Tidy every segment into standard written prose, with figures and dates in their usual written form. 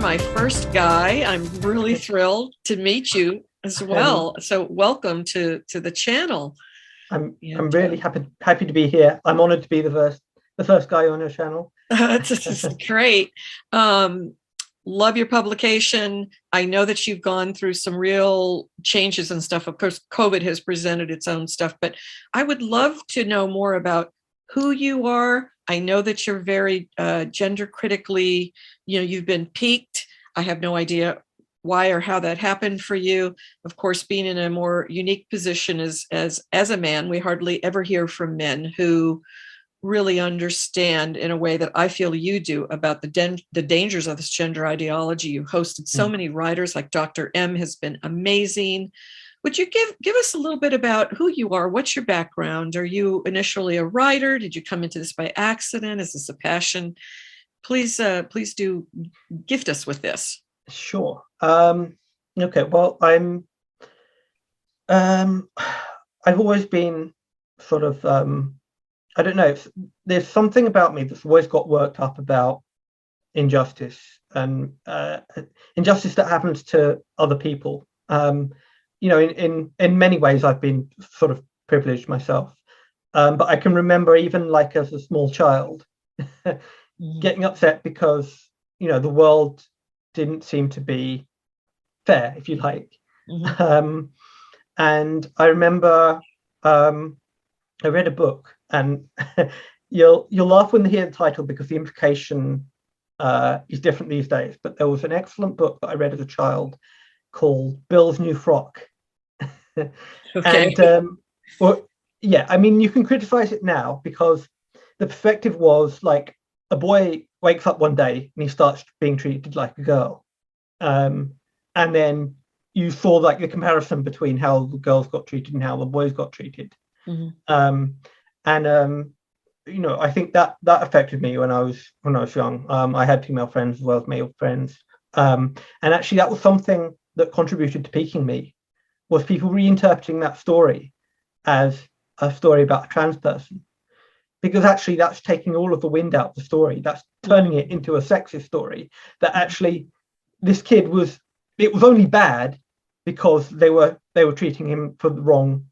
my first guy. I'm really thrilled to meet you as well. So welcome to the channel. I'm really happy to be here. I'm honored to be the first guy on your channel. This is great. Love your publication. I know that you've gone through some real changes and stuff. Of course, COVID has presented its own stuff, but I would love to know more about who you are. I know that you're very gender critically, you've been peaked. I have no idea why or how that happened for you. Of course, being in a more unique position as a man, we hardly ever hear from men who really understand in a way that I feel you do about the dangers of this gender ideology. You hosted so many writers, like Dr. M has been amazing. Would you give us a little bit about who you are? What's your background? Are you initially a writer? Did you come into this by accident? Is this a passion? Please do gift us with this. Sure. Okay. Well, I've always been sort of, I don't know, there's something about me that's always got worked up about injustice and injustice that happens to other people. In many ways, I've been sort of privileged myself. But I can remember even like as a small child getting upset because, the world didn't seem to be fair, if you like. And I remember I read a book, and you'll laugh when you hear the title because the implication is different these days. But there was an excellent book that I read as a child called Bill's New Frock. Okay. And you can criticize it now because the perspective was like a boy wakes up one day and he starts being treated like a girl. And then you saw like the comparison between how the girls got treated and how the boys got treated. I think that affected me when I was young. I had female friends as well as male friends. And actually that was something that contributed to piquing me, was people reinterpreting that story as a story about a trans person. Because actually that's taking all of the wind out of the story. That's turning it into a sexist story. That actually this kid was only bad because they were treating him for the wrong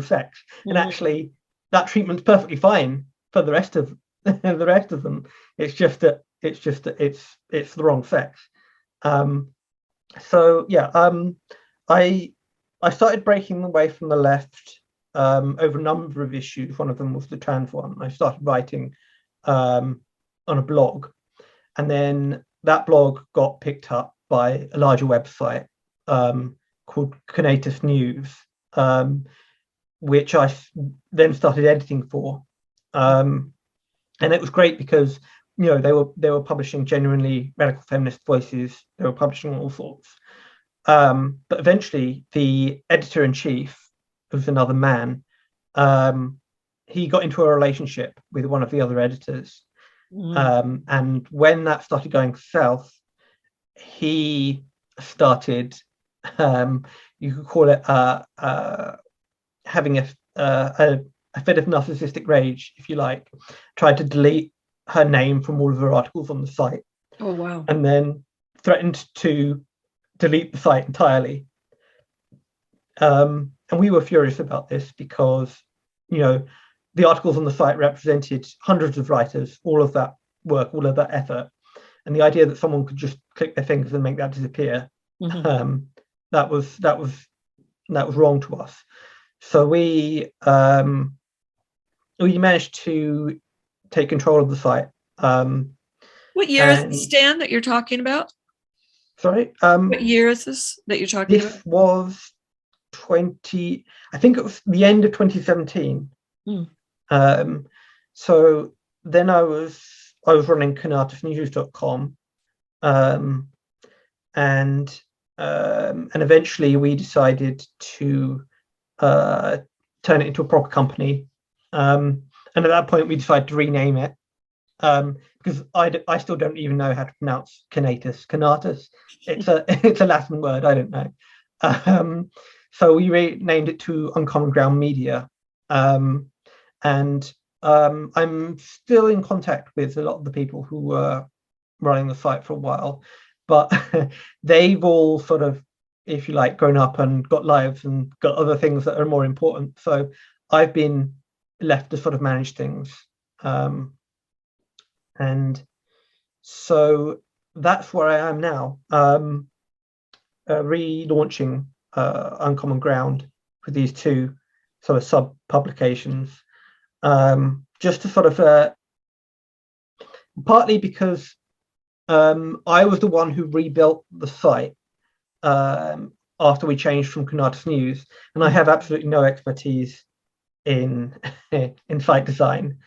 sex. And actually that treatment's perfectly fine for the rest of them. It's just that it's the wrong sex. I started breaking away from the left over a number of issues. One of them was the trans one. I started writing on a blog, and then that blog got picked up by a larger website called Conatus News, which I then started editing for. And it was great because they were publishing genuinely radical feminist voices. They were publishing all sorts. But eventually the editor-in-chief, who was another man, he got into a relationship with one of the other editors. And when that started going south, he started, you could call it having a fit of narcissistic rage, if you like, tried to delete her name from all of her articles on the site. Oh, wow. And then threatened to delete the site entirely. And we were furious about this because, the articles on the site represented hundreds of writers, all of that work, all of that effort. And the idea that someone could just click their fingers and make that disappear, that was wrong to us. So we managed to take control of the site. What year is this, Stan, that you're talking about? Sorry? What year is this that you're talking about? This was I think it was the end of 2017. So then I was running conatusnews.com, and eventually we decided to turn it into a proper company. And at that point we decided to rename it, because I still don't even know how to pronounce Conatus. It's a Latin word, I don't know. So we renamed it to Uncommon Ground Media. And I'm still in contact with a lot of the people who were running the site for a while. but they've all sort of, if you like, grown up and got lives and got other things that are more important. So I've been left to sort of manage things. And so that's where I am now, relaunching Uncommon Ground with these two sort of sub publications, just to sort of partly because I was the one who rebuilt the site after we changed from Kanatas News, and I have absolutely no expertise in in site design.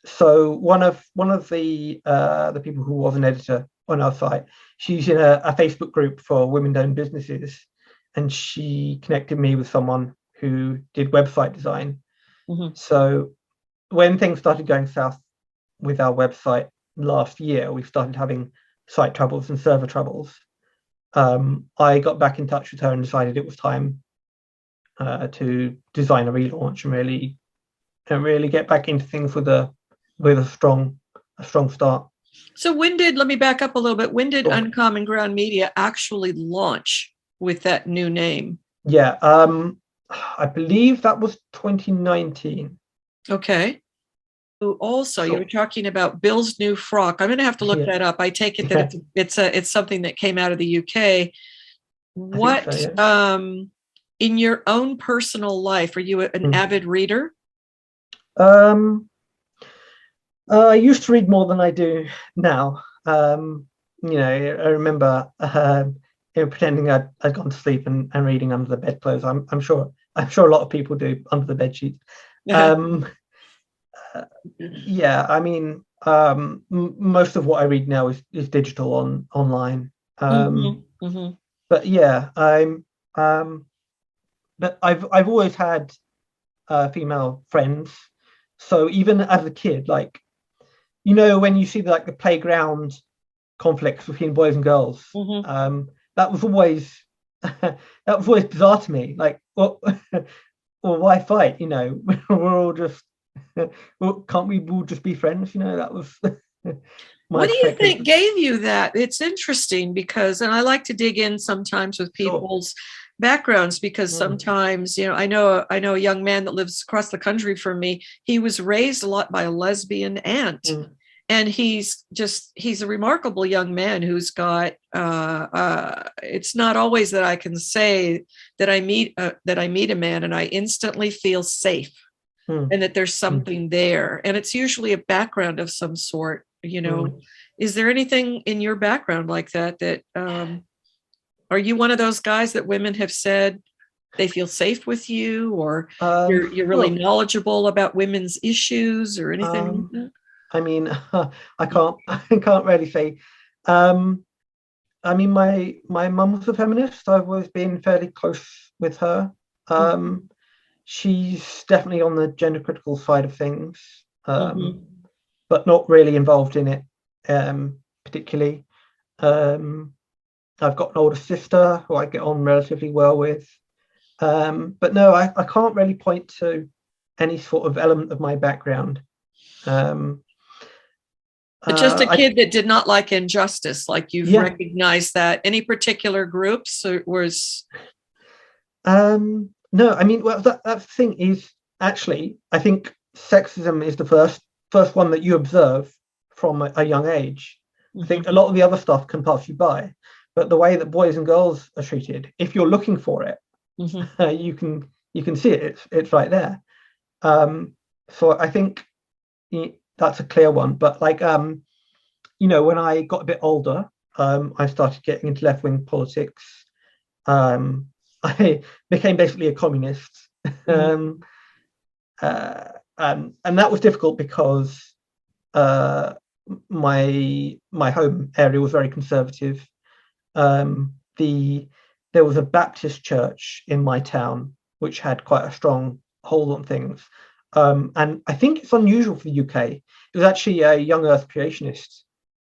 So one of the people who was an editor on our site, she's in a Facebook group for women-owned businesses, and she connected me with someone who did website design. So when things started going south with our website last year, we started having site troubles and server troubles. I got back in touch with her and decided it was time to design a relaunch and really get back into things with a strong start. So let me back up a little bit. When did Sure. Uncommon Ground Media actually launch with that new name? Yeah, I believe that was 2019. Okay. Also, Sure. you were talking about Bill's new frock. I'm going to have to look that up. I take it that it's something that came out of the UK. What, so, yeah. In your own personal life, are you an avid reader? I used to read more than I do now. I remember pretending I'd gone to sleep and reading under the bedclothes. I'm sure a lot of people do under the bed sheets. Yeah, I mean, most of what I read now is digital online. But yeah, but I've always had female friends. So even as a kid, like, when you see the playground conflicts between boys and girls, that was always bizarre to me. Like, well, why fight? We're all just can't we all just be friends? That was what do you think gave you that? It's interesting because, and I like to dig in sometimes with people's backgrounds, because sometimes, I know a young man that lives across the country from me. He was raised a lot by a lesbian aunt. And he's a remarkable young man who's got, it's not always that I can say that I meet a man and I instantly feel safe and that there's something there. And it's usually a background of some sort, Is there anything in your background like that, are you one of those guys that women have said they feel safe with you, or you're really knowledgeable about women's issues or anything like that? I mean, I can't really say. I mean, my mum was a feminist. I've always been fairly close with her. She's definitely on the gender critical side of things, but not really involved in it particularly. I've got an older sister who I get on relatively well with. But no, I can't really point to any sort of element of my background. But just a kid that did not like injustice, like you've recognized that. Any particular groups, or was? No, I mean, well, that thing is actually, I think sexism is the first one that you observe from a young age. I think a lot of the other stuff can pass you by, but the way that boys and girls are treated, if you're looking for it, you can see it. It's right there. So I think that's a clear one. But when I got a bit older, I started getting into left-wing politics. I became basically a communist. And that was difficult because my home area was very conservative. There was a Baptist church in my town which had quite a strong hold on things. And I think it's unusual for the UK. It was actually a young Earth creationist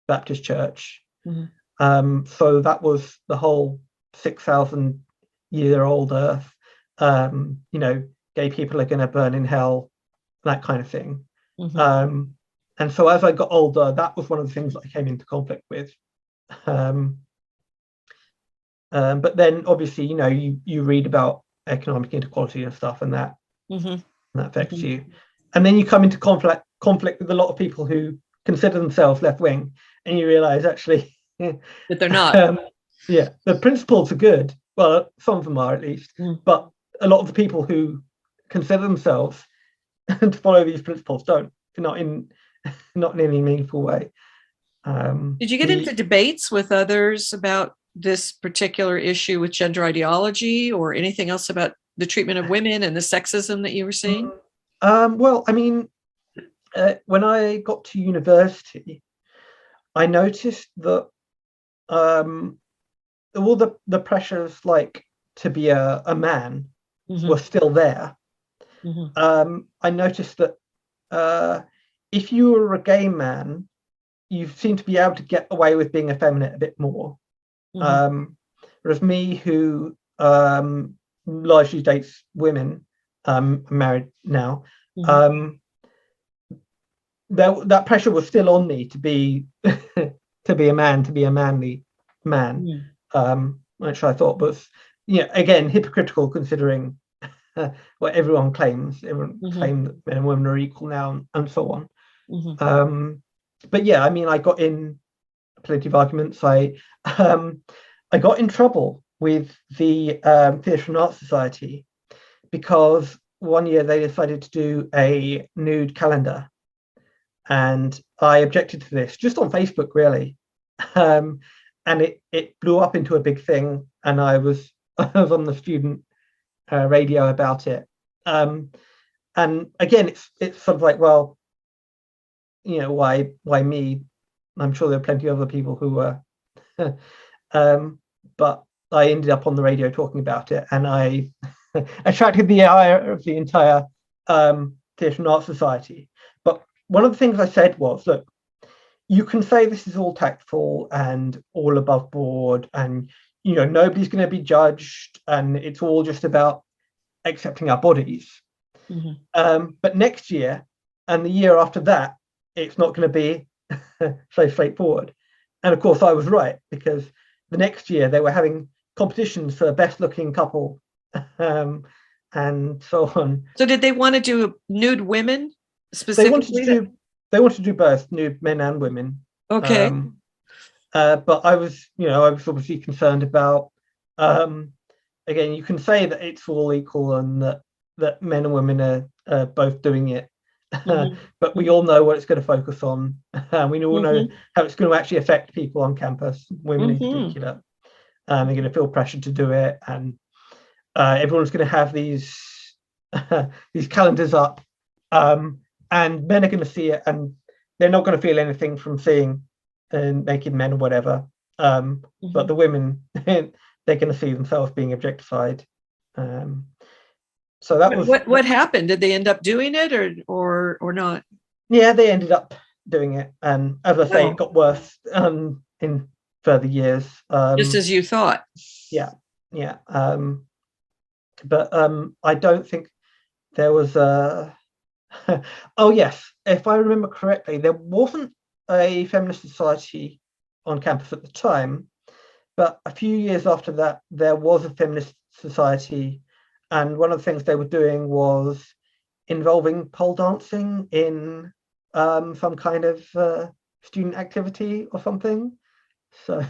Baptist church. So that was the whole 6,000-year-old Earth. Gay people are going to burn in hell, that kind of thing. And so as I got older, that was one of the things that I came into conflict with. Um, but then obviously, you read about economic inequality and stuff, and that affects you. And then you come into conflict with a lot of people who consider themselves left wing, and you realize actually that they're not. The principles are good. Well, some of them are at least, but a lot of the people who consider themselves to follow these principles don't, not in any meaningful way. Did you get into debates with others about this particular issue with gender ideology, or anything else about the treatment of women and the sexism that you were seeing? Well, I mean, when I got to university, I noticed that all the pressures, like to be a man, were still there. I noticed that if you were a gay man, you seem to be able to get away with being effeminate a bit more. Whereas me, who largely dates women, I'm married now, that pressure was still on me to be to be a man, to be a manly man, which I thought was, again, hypocritical, considering what everyone claims. Everyone claims that men and women are equal now, and so on. But yeah, I mean, I got in plenty of arguments. I got in trouble with the Theatre and Art Society because one year they decided to do a nude calendar, and I objected to this just on Facebook, really. And it blew up into a big thing, and I was on the student radio about it. And again, it's sort of like, well, why me? I'm sure there are plenty of other people who were, but I ended up on the radio talking about it, and I attracted the ire of the entire Theatre and Art Society. But one of the things I said was, look, you can say this is all tactful and all above board, and nobody's going to be judged, and it's all just about accepting our bodies. But next year and the year after that, it's not going to be so straightforward. And of course, I was right, because the next year they were having competitions for best looking couple, and so on. So did they want to do nude women specifically? They wanted to do both nude men and women. Okay. But I was obviously concerned about, again, you can say that it's all equal and that men and women are both doing it. But we all know what it's going to focus on. We all know how it's going to actually affect people on campus, women in particular. They're going to feel pressured to do it, and everyone's going to have these calendars up, and men are going to see it, and they're not going to feel anything from seeing naked men or whatever. But the women, they're going to see themselves being objectified. So that was what happened. Did they end up doing it or not? Yeah, they ended up doing it, and as I say, it got worse in further years. Just as you thought. Yeah. But I don't think there was a. Oh yes, if I remember correctly, there wasn't a feminist society on campus at the time, but a few years after that, there was a feminist society. And one of the things they were doing was involving pole dancing in some kind of student activity or something. So,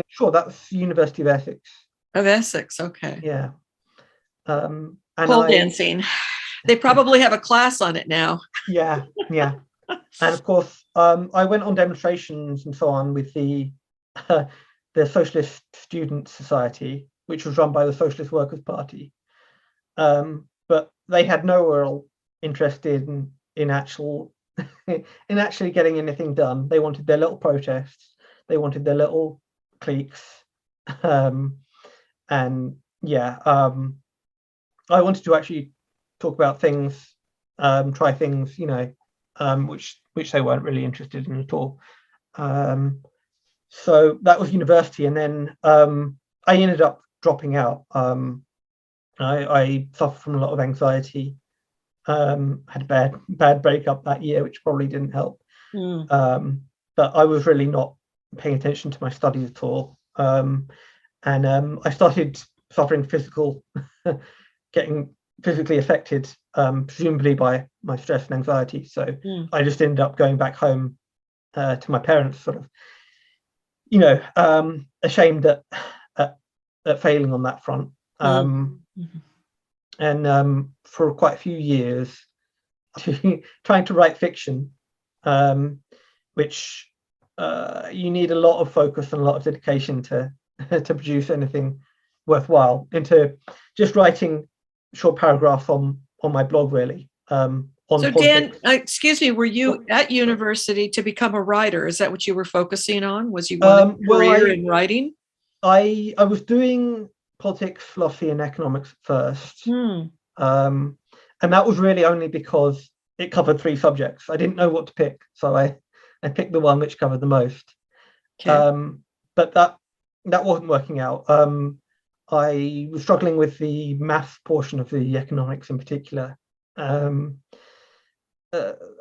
sure, that's University of Essex. Of Essex, okay. Yeah. And pole dancing. They probably have a class on it now. Yeah. And of course, I went on demonstrations and so on with the Socialist Student Society, which was run by the Socialist Workers' Party. But they had no real interest in actually getting anything done. They wanted their little protests. They wanted their little cliques. And yeah, I wanted to actually talk about things, try things, which they weren't really interested in at all. So that was university, and then I ended up dropping out. I suffered from a lot of anxiety. Had a bad breakup that year, which probably didn't help. But I was really not paying attention to my studies at all. And I started suffering getting physically affected, presumably by my stress and anxiety. So I just ended up going back home to my parents, sort of, ashamed at failing on that front. And for quite a few years, trying to write fiction, which you need a lot of focus and a lot of dedication to produce anything worthwhile, into just writing short paragraphs on my blog, really. On so politics. Dan, excuse me, were you at university to become a writer? Is that what you were focusing on? Was you wanting a career in writing? I was doing politics, philosophy, and economics first. And that was really only because it covered 3 subjects. I didn't know what to pick, so I picked the one which covered the most. Okay. But that wasn't working out. I was struggling with the maths portion of the economics in particular. I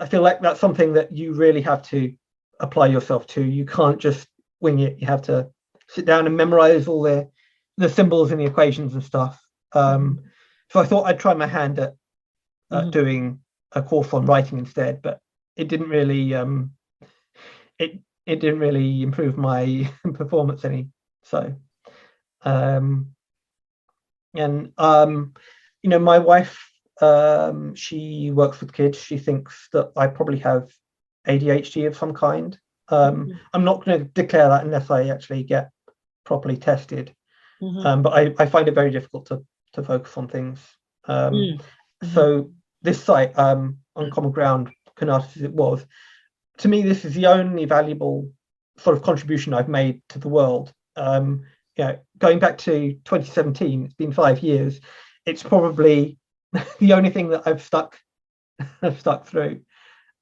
feel like that's something that you really have to apply yourself to. You can't just wing it. You have to sit down and memorize all the symbols and the equations and stuff. So I thought I'd try my hand at doing a course on writing instead, but it didn't really it didn't really improve my performance any. So my wife, she works with kids. She thinks that I probably have ADHD of some kind. I'm not going to declare that unless I actually get properly tested. But I find it very difficult to focus on things. So this site, Uncommon Ground, Kanatas as it was, to me, this is the only valuable sort of contribution I've made to the world. Going back to 2017, it's been 5 years. It's probably the only thing that I've stuck through.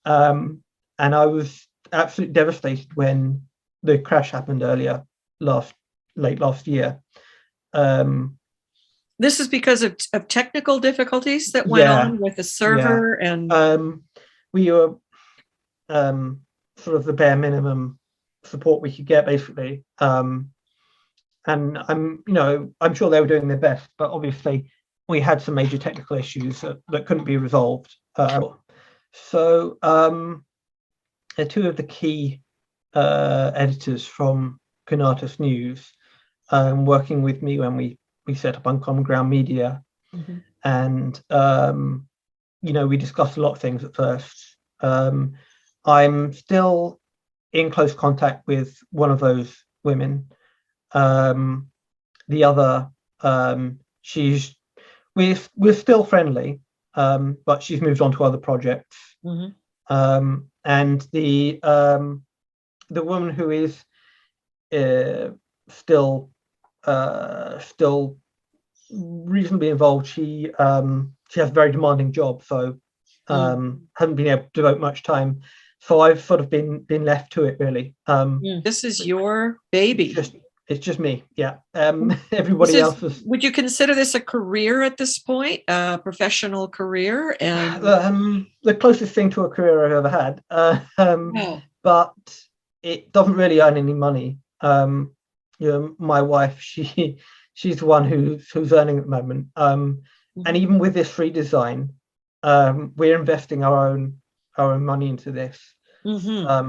And I was absolutely devastated when the crash happened late last year. This is because of technical difficulties that went on with the server, and we were sort of the bare minimum support we could get, basically. And I'm sure they were doing their best, but obviously we had some major technical issues that couldn't be resolved. So 2 of the key editors from Kanatas News working with me when we set up Uncommon Ground Media, and we discussed a lot of things at first. I'm still in close contact with one of those women. The other, we're still friendly, but she's moved on to other projects. And the woman who is still reasonably involved, she has a very demanding job, so haven't been able to devote much time. So I've sort of been left to it, really. This is your baby. It's just me, yeah. Everybody else is. Would you consider this a career at this point, a professional career? And the closest thing to a career I've ever had. But it doesn't really earn any money. My wife, she's the one who's earning at the moment. And even with this free design, we're investing our own money into this. I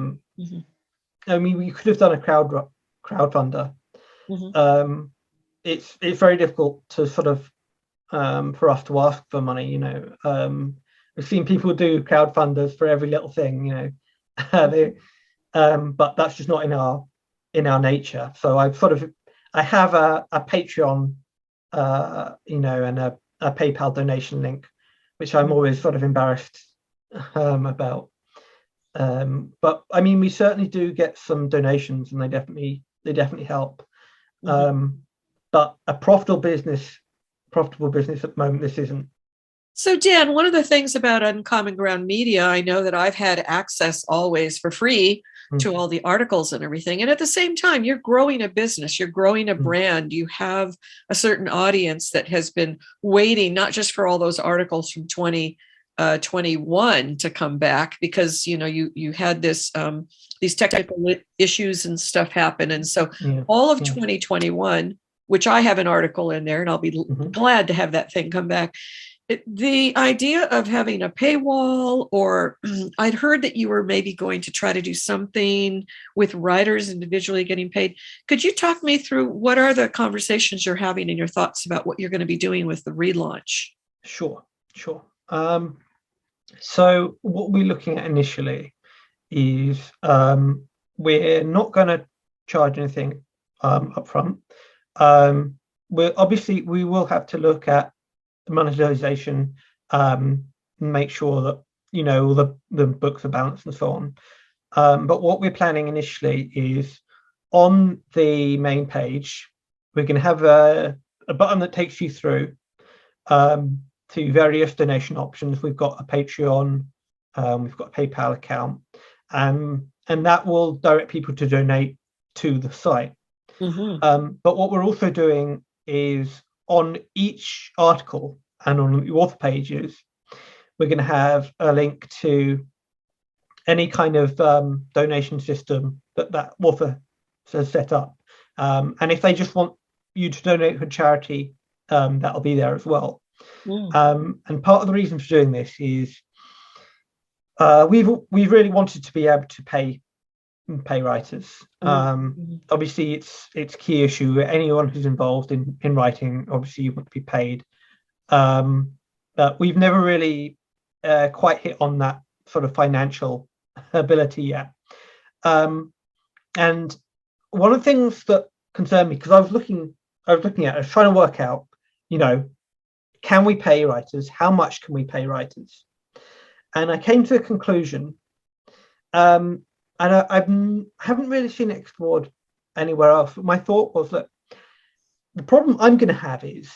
mean, we could have done a crowdfunder. It's very difficult to sort of for us to ask for money. We've seen people do crowdfunders for every little thing. But that's just not in our nature. So I have a Patreon, and a PayPal donation link, which I'm always sort of embarrassed about. But I mean, we certainly do get some donations, and they definitely help. But a profitable business at the moment, this isn't. So Dan, one of the things about Uncommon Ground Media, I know that I've had access always for free to all the articles and everything. And at the same time, you're growing a business, you're growing a brand, you have a certain audience that has been waiting, not just for all those articles from 20 21 to come back because you had these technical issues and stuff happen, and so all of 2021, which I have an article in there, and I'll be glad to have that thing come back. The idea of having a paywall, or I'd heard that you were maybe going to try to do something with writers individually getting paid. Could you talk me through what are the conversations you're having and your thoughts about what you're going to be doing with the relaunch? Sure. So what we're looking at initially is we're not going to charge anything up front. We will have to look at monetization, make sure that all the books are balanced and so on. But what we're planning initially is on the main page, we're going to have a button that takes you through to various donation options. We've got a Patreon, we've got a PayPal account, and that will direct people to donate to the site. But what we're also doing is on each article and on the author pages, we're going to have a link to any kind of donation system that author has set up. And if they just want you to donate for charity, that'll be there as well. And part of the reason for doing this is we've really wanted to be able to pay writers. Obviously it's a key issue. Anyone who's involved in writing, obviously you want to be paid. But we've never really quite hit on that sort of financial ability yet. And one of the things that concerned me, because I was looking at it, I was trying to work out, can we pay writers? How much can we pay writers? And I came to a conclusion, and I haven't really seen it explored anywhere else. But my thought was that the problem I'm going to have is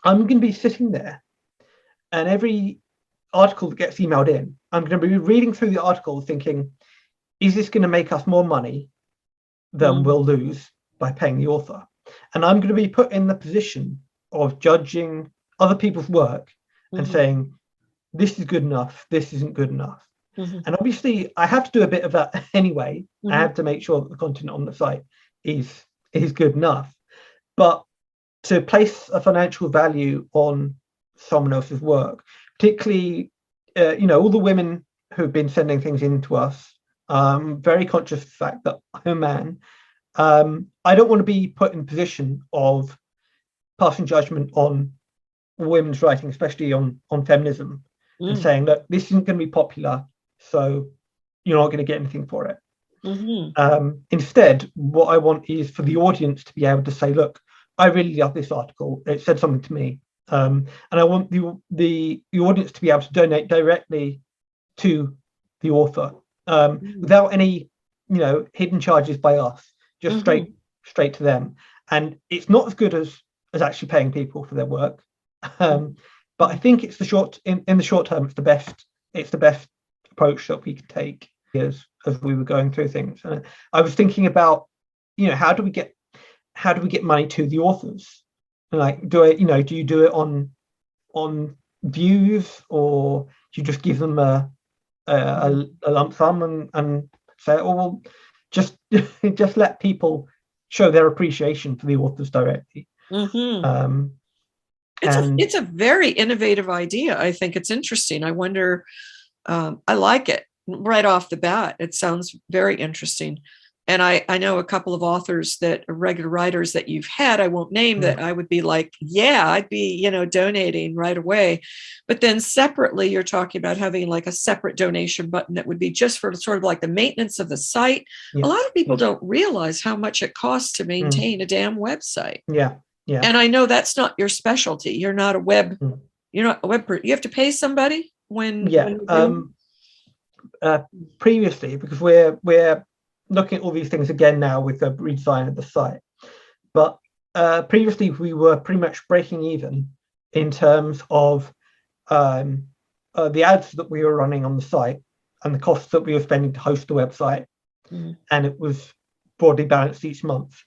I'm going to be sitting there, and every article that gets emailed in, I'm going to be reading through the article thinking, is this going to make us more money than we'll lose by paying the author? And I'm going to be put in the position of judging other people's work and saying, this is good enough, this isn't good enough. And obviously I have to do a bit of that anyway. I have to make sure that the content on the site is good enough. But to place a financial value on someone else's work, particularly all the women who've been sending things in to us, very conscious of the fact that I'm a man, I don't want to be put in a position of passing judgment on women's writing, especially on feminism, and saying that this isn't going to be popular, so you're not going to get anything for it. Instead, what I want is for the audience to be able to say, look, I really love this article, it said something to me, and I want the audience to be able to donate directly to the author, without any hidden charges by us, just straight to them. And it's not as good as actually paying people for their work, but I think it's in the short term, it's the best approach that we could take as we were going through things. And I was thinking about how do we get money to the authors? Like, do you do it on views, or do you just give them a lump sum and say, oh well, just let people show their appreciation for the authors directly? It's a very innovative idea. I think it's interesting. I wonder, I like it right off the bat. It sounds very interesting. And I know a couple of authors that are regular writers that you've had, I won't name, that I would be like, yeah, I'd be, donating right away. But then separately, you're talking about having like a separate donation button that would be just for sort of like the maintenance of the site. A lot of people don't realize how much it costs to maintain a damn website. Yeah. And I know that's not your specialty. You're not a web, you're not a web person. You have to pay somebody when previously, because we're looking at all these things again now with the redesign of the site, but previously we were pretty much breaking even in terms of the ads that we were running on the site and the costs that we were spending to host the website, and it was broadly balanced each month.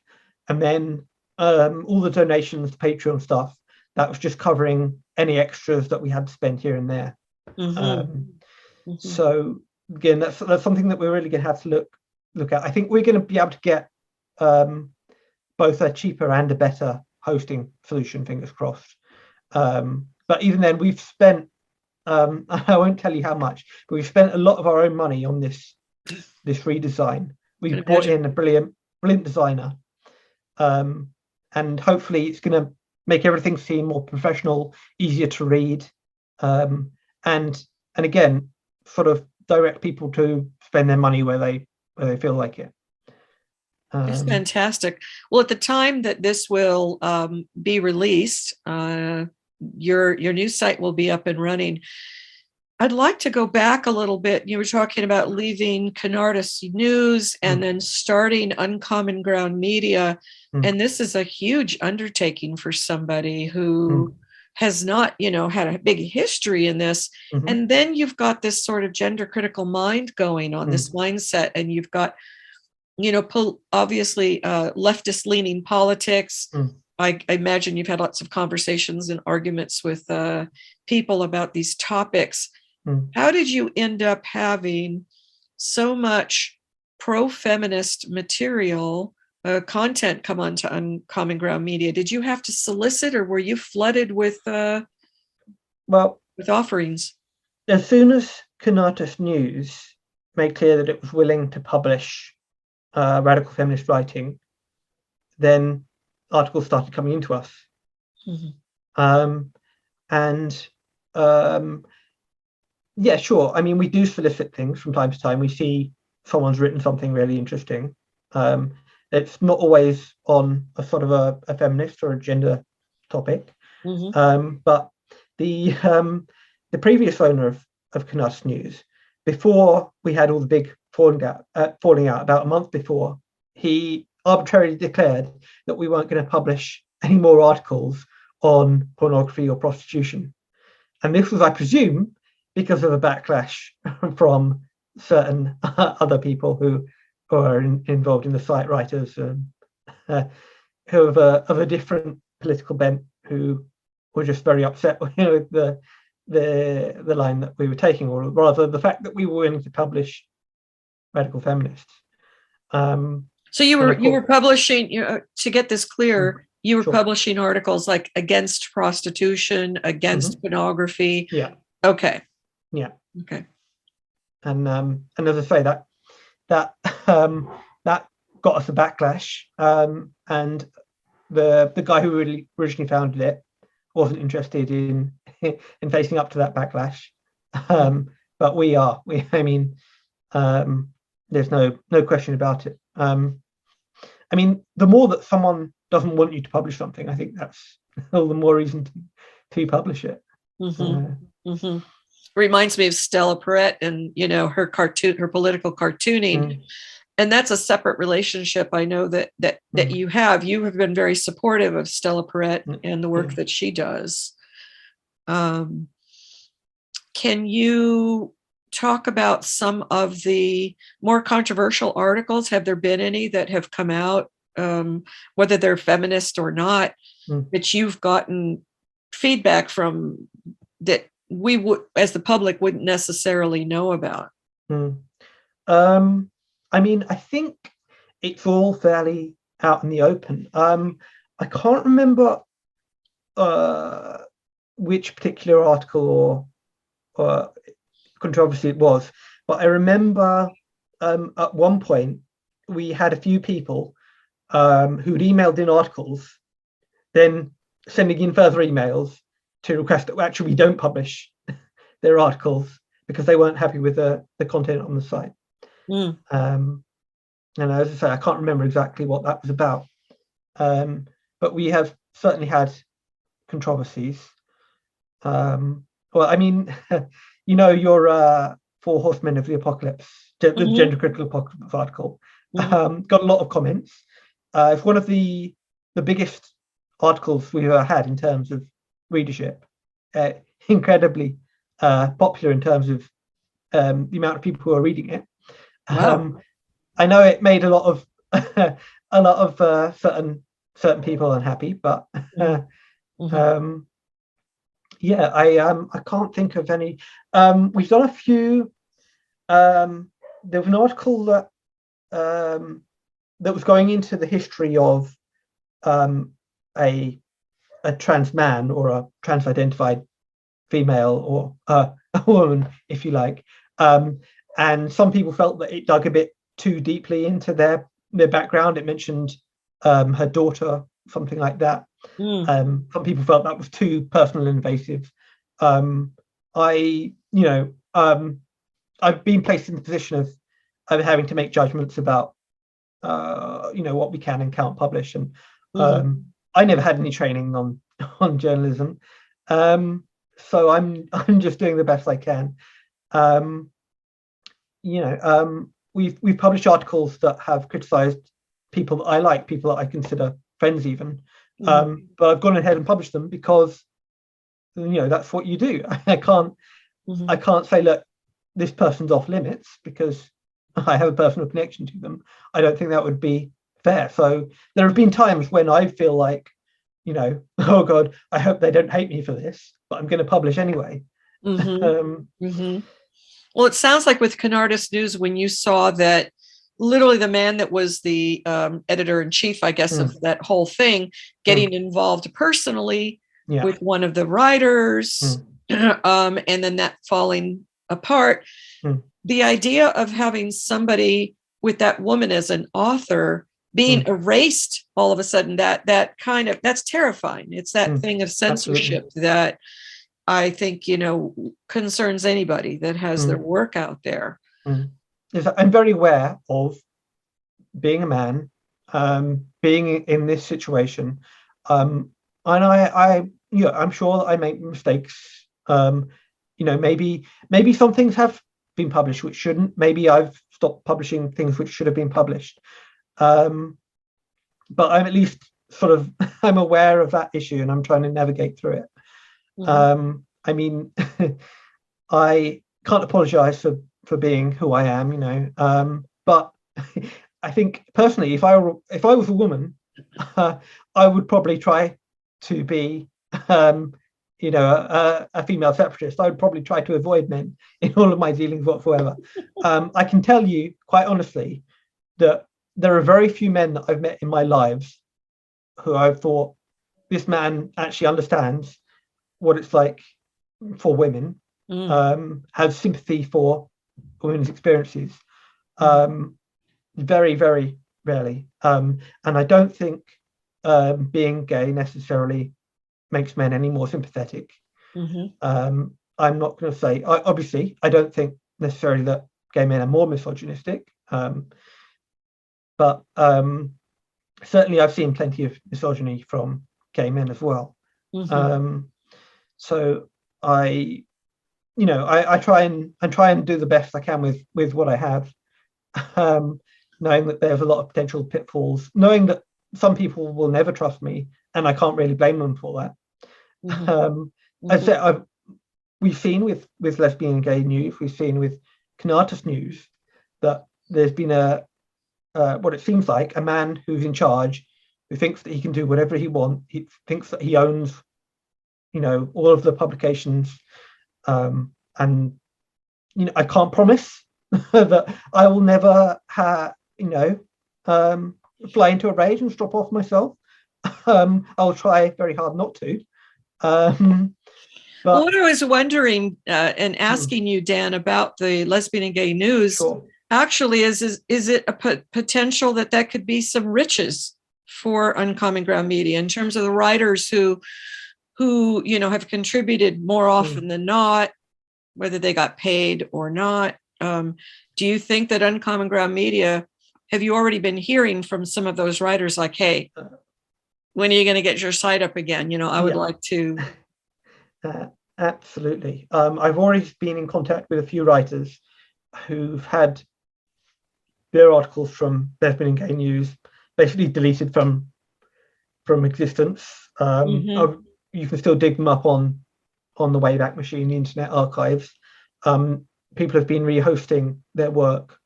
And then all the donations, the Patreon stuff, that was just covering any extras that we had to spend here and there. Um, Mm-hmm. so again, that's something that we're really going to have to look at. I think we're going to be able to get both a cheaper and a better hosting solution, fingers crossed. But even then, we've spent I won't tell you how much, but we've spent a lot of our own money on this redesign. We've brought in a brilliant designer, and hopefully it's going to make everything seem more professional, easier to read, and again, sort of direct people to spend their money where they feel like it. It's fantastic. Well, at the time that this will be released, your new site will be up and running. I'd like to go back a little bit. You were talking about leaving Canardus News and then starting Uncommon Ground Media. And this is a huge undertaking for somebody who has not, had a big history in this. And then you've got this sort of gender critical mind going on, this mindset, and you've got, obviously leftist leaning politics. I imagine you've had lots of conversations and arguments with people about these topics. How did you end up having so much pro-feminist material content come onto Uncommon Ground Media? Did you have to solicit, or were you flooded with offerings? As soon as Canardus News made clear that it was willing to publish radical feminist writing, then articles started coming into us. Yeah, sure. I mean, we do solicit things from time to time. We see someone's written something really interesting. It's not always on a sort of a feminist or a gender topic. But the previous owner of Canardus News, before we had all the big falling out about a month before, he arbitrarily declared that we weren't going to publish any more articles on pornography or prostitution. And this was, I presume, because of a backlash from certain other people who are involved in the site, writers who of a different political bent, who were just very upset with the line that we were taking, or rather the fact that we were willing to publish radical feminists. So you were publishing, to get this clear, you were publishing articles like against prostitution, against pornography. Yeah. Okay. Yeah. Okay. And as I say, that got us a backlash. And the guy who really originally founded it wasn't interested in facing up to that backlash. But we are. I mean, there's no question about it. I mean, the more that someone doesn't want you to publish something, I think that's all the more reason to publish it. Reminds me of Stella Perret and her political cartooning, and that's a separate relationship. I know that you have been very supportive of Stella Perret and the work that she does. Can you talk about some of the more controversial articles? Have there been any that have come out, whether they're feminist or not, that you've gotten feedback from that we would, as the public, wouldn't necessarily know about? I mean, I think it's all fairly out in the open. I can't remember which particular article or controversy it was, but I remember at one point we had a few people who'd emailed in articles, then sending in further emails to request that actually we don't publish their articles because they weren't happy with the content on the site. And as I say, I can't remember exactly what that was about, but we have certainly had controversies. Well, I mean, your Four Horsemen of the Apocalypse, the gender critical apocalypse article, got a lot of comments. It's one of the biggest articles we've ever had in terms of readership. Incredibly popular in terms of the amount of people who are reading it. Wow. I know it made a lot of certain people unhappy, but Yeah, I can't think of any. We've done a few. There was an article that was going into the history of a trans man or a trans identified female or a woman, if you like. And some people felt that it dug a bit too deeply into their background. It mentioned her daughter, something like that. Mm. Some people felt that was too personal and invasive. I, you know, I've been placed in the position of having to make judgments about, what we can and can't publish, and Mm-hmm. I never had any training on journalism, so I'm just doing the best I can. Um, we've published articles that have criticised people that I like, people that I consider friends, even. Mm-hmm. But I've gone ahead and published them because that's what you do. Mm-hmm. I can't say, look, this person's off limits because I have a personal connection to them. I don't think that would be fair. So there have been times when I feel like, oh God, I hope they don't hate me for this, but I'm going to publish anyway. Mm-hmm. Um, Mm-hmm. Well, it sounds like with Canardus News, when you saw that literally the man that was the editor in chief, I guess, of that whole thing, getting involved personally yeah. with one of the writers, and then that falling apart, the idea of having somebody with that woman as an author being erased all of a sudden, that kind of, that's terrifying. It's that thing of censorship that I think, concerns anybody that has their work out there. Yes, I'm very aware of being a man, being in this situation, and I'm sure that I make mistakes. Maybe some things have been published which shouldn't. Maybe I've stopped publishing things which should have been published. But I'm at least sort of I'm aware of that issue, and I'm trying to navigate through it. I mean, I can't apologize for being who I am, but I think personally, if I was a woman, I would probably try to be, a female separatist. I would probably try to avoid men in all of my dealings whatsoever. I can tell you quite honestly that there are very few men that I've met in my lives who I've thought, this man actually understands what it's like for women, has sympathy for women's experiences. Very, very rarely. And I don't think being gay necessarily makes men any more sympathetic. I'm not going to say, obviously, I don't think necessarily that gay men are more misogynistic, but certainly I've seen plenty of misogyny from gay men as well. So I try and do the best I can with what I have, knowing that there's a lot of potential pitfalls, knowing that some people will never trust me, and I can't really blame them for that. As I said, we've seen with lesbian and gay news, we've seen with Canardus News that there's been what it seems like a man who's in charge, who thinks that he can do whatever he wants. He thinks that he owns, all of the publications, and I can't promise that I will never fly into a rage and stop off myself. I'll try very hard not to. But what I was wondering and asking you, Dan, about the lesbian and gay news, actually is it a potential that could be some riches for Uncommon Ground Media in terms of the writers who have contributed more often than not, whether they got paid or not? Do you think that Uncommon Ground Media, have you already been hearing from some of those writers like, hey, when are you going to get your site up again? I would like to. Absolutely. I've already been in contact with a few writers who've had their articles from lesbian and gay news basically deleted from existence. You can still dig them up on the Wayback Machine, the Internet Archives. People have been rehosting their work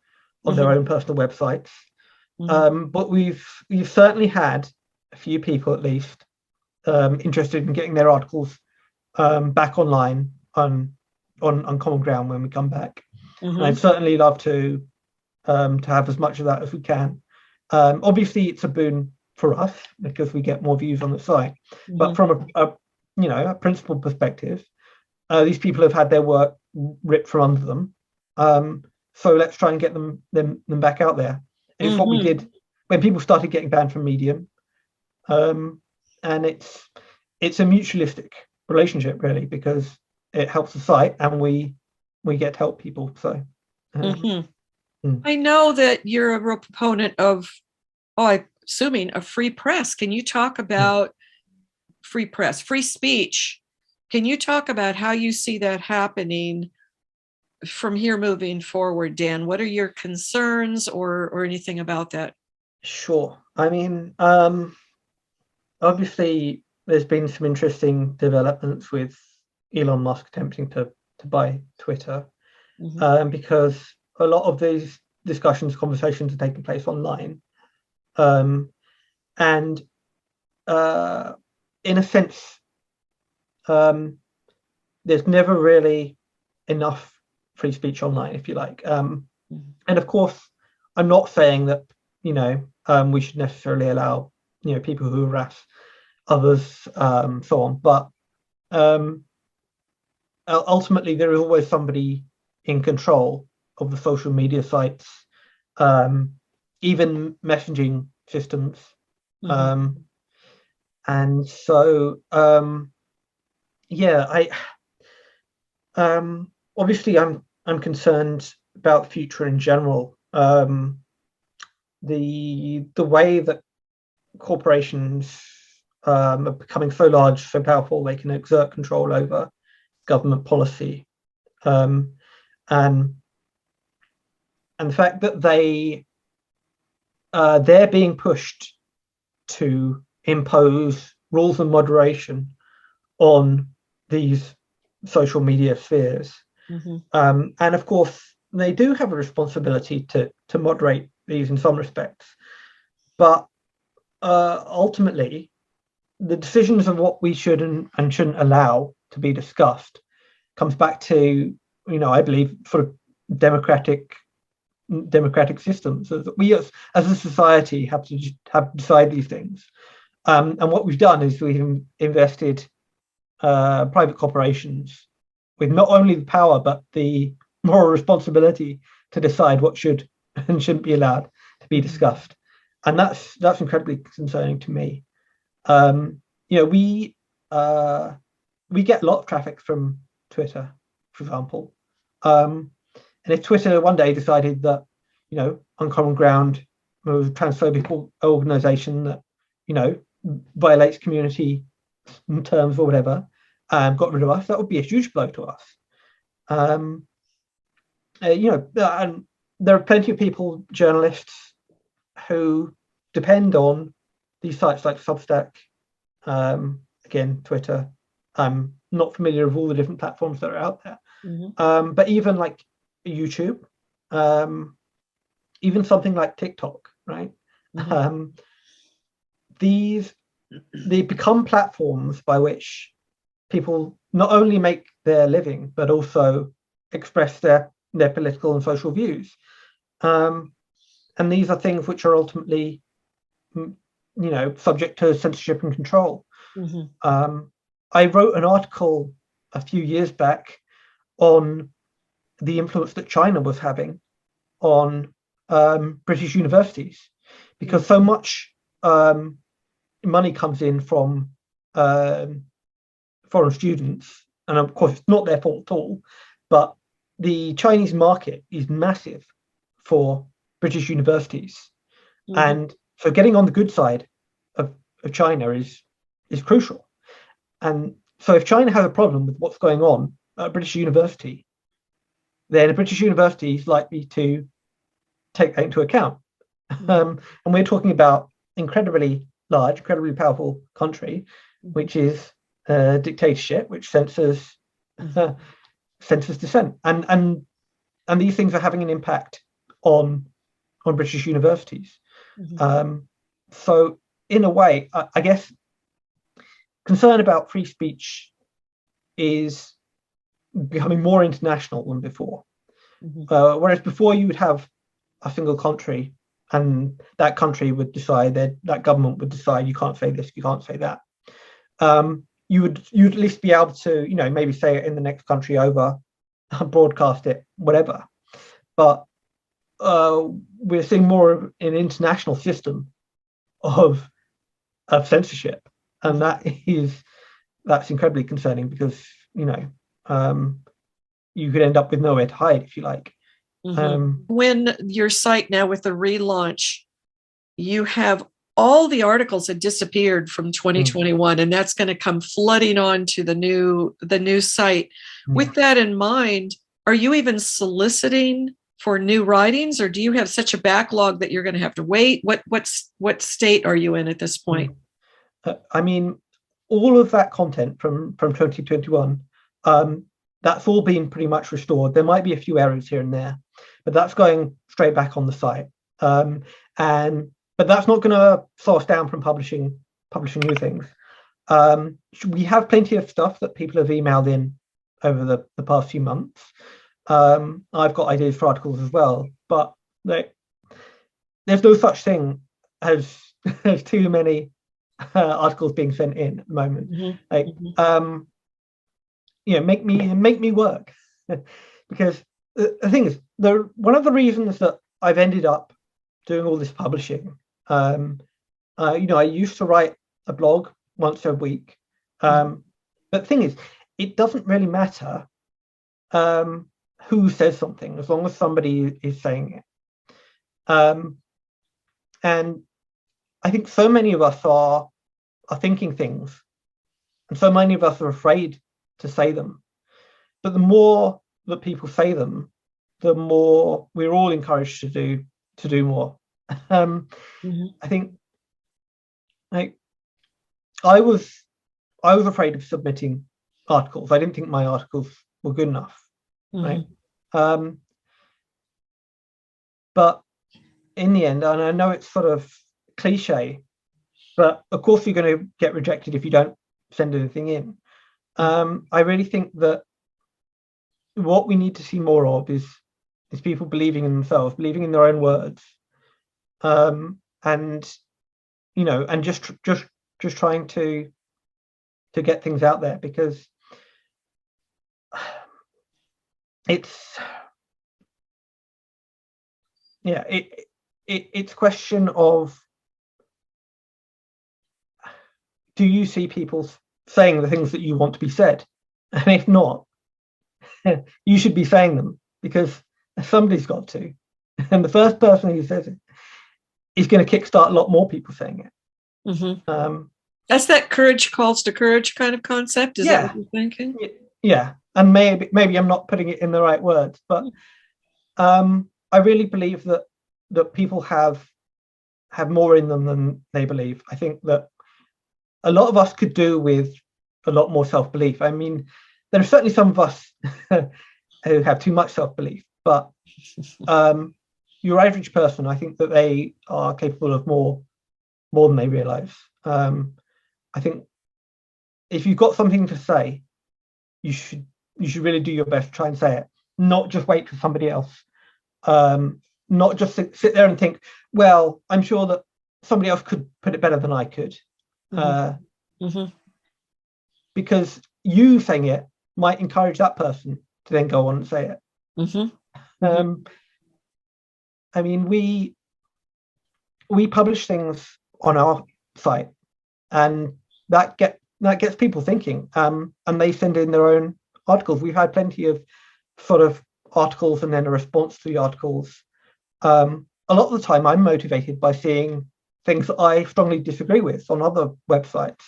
on their own personal websites. But we've certainly had a few people, at least, interested in getting their articles back online on common ground when we come back. And Mm-hmm. I'd certainly love to have as much of that as we can. Obviously, it's a boon for us because we get more views on the site. Mm-hmm. But from a principal perspective, these people have had their work ripped from under them. So let's try and get them back out there. And it's what we did when people started getting banned from Medium. And it's a mutualistic relationship, really, because it helps the site and we get to help people. So I know that you're a real proponent of, I'm assuming, a free press. Can you talk about free press, free speech? Can you talk about how you see that happening from here moving forward, Dan? What are your concerns or anything about that? Sure. I mean, obviously, there's been some interesting developments with Elon Musk attempting to buy Twitter, because a lot of these conversations are taking place online. And in a sense, there's never really enough free speech online, if you like. And of course, I'm not saying that, we should necessarily allow, people who harass others, so on. But ultimately, there is always somebody in control of the social media sites, even messaging systems. And so, obviously, I'm concerned about the future in general. The way that corporations are becoming so large, so powerful, they can exert control over government policy, and the fact that they're being pushed to impose rules and moderation on these social media spheres. And of course, they do have a responsibility to moderate these in some respects. But ultimately, the decisions of what we should and shouldn't allow to be discussed comes back to, I believe, sort of democratic systems. So that we as a society have to decide these things. And what we've done is we've invested private corporations with not only the power but the moral responsibility to decide what should and shouldn't be allowed to be discussed, and that's incredibly concerning to me. We get a lot of traffic from Twitter, for example, and if Twitter one day decided that Uncommon Ground was a transphobic organization that violates community terms or whatever, got rid of us, that would be a huge blow to us. And there are plenty of people, journalists, who depend on these sites like Substack, again, Twitter. I'm not familiar with all the different platforms that are out there, but even like YouTube, even something like TikTok, right? They become platforms by which people not only make their living but also express their political and social views, and these are things which are ultimately subject to censorship and control. I wrote an article a few years back on the influence that China was having on British universities, because so much money comes in from foreign students, and of course it's not their fault at all, but the Chinese market is massive for British universities. And so getting on the good side of China is crucial. And so if China has a problem with what's going on at a British university, then a British university is likely to take that into account. And we're talking about incredibly large, incredibly powerful country, which is a dictatorship, which censors dissent, and these things are having an impact on British universities. So in a way, I guess concern about free speech is becoming more international than before. Whereas before you would have a single country, and that country would decide, that government would decide you can't say this, you can't say that. You'd at least be able to, maybe say it in the next country over, broadcast it, whatever. But we're seeing more of an international system of censorship, and that's incredibly concerning, because you could end up with nowhere to hide, if you like. When your site now, with the relaunch, you have all the articles that disappeared from 2021, and that's going to come flooding on to the new site. With that in mind, are you even soliciting for new writings, or do you have such a backlog that you're going to have to wait? What state are you in at this point? I mean, all of that content from 2021, that's all been pretty much restored. There might be a few errors here and there, but that's going straight back on the site. But that's not going to slow us down from publishing new things. We have plenty of stuff that people have emailed in over the past few months. I've got ideas for articles as well, but there's no such thing as too many articles being sent in at the moment. Make me work. Because the thing is, one of the reasons that I've ended up doing all this publishing, I used to write a blog once a week, but the thing is, it doesn't really matter who says something, as long as somebody is saying it. And I think so many of us are thinking things, and so many of us are afraid to say them. But the more that people say them, the more we're all encouraged to do more. I think, I was afraid of submitting articles. I didn't think my articles were good enough. Right. But in the end, and I know it's sort of cliche, but of course you're going to get rejected if you don't send anything in. I really think that what we need to see more of is people believing in themselves, believing in their own words, and just trying to get things out there, because it's it's a question of, do you see people saying the things that you want to be said? And if not, you should be saying them, because somebody's got to. And the first person who says it is going to kickstart a lot more people saying it. That's that courage calls to courage kind of concept. Is that what you're thinking? Yeah. And maybe I'm not putting it in the right words, but I really believe that people have more in them than they believe. I think that a lot of us could do with a lot more self-belief. I mean, there are certainly some of us who have too much self-belief, but your average person, I think that they are capable of more than they realize. I think if you've got something to say, you should really do your best to try and say it, not just wait for somebody else. Not just sit there and think, well, I'm sure that somebody else could put it better than I could. Because you saying it might encourage that person to then go on and say it. I mean, we publish things on our site, and that gets people thinking, and they send in their own articles. We've had plenty of sort of articles and then a response to the articles. A lot of the time I'm motivated by seeing things that I strongly disagree with on other websites,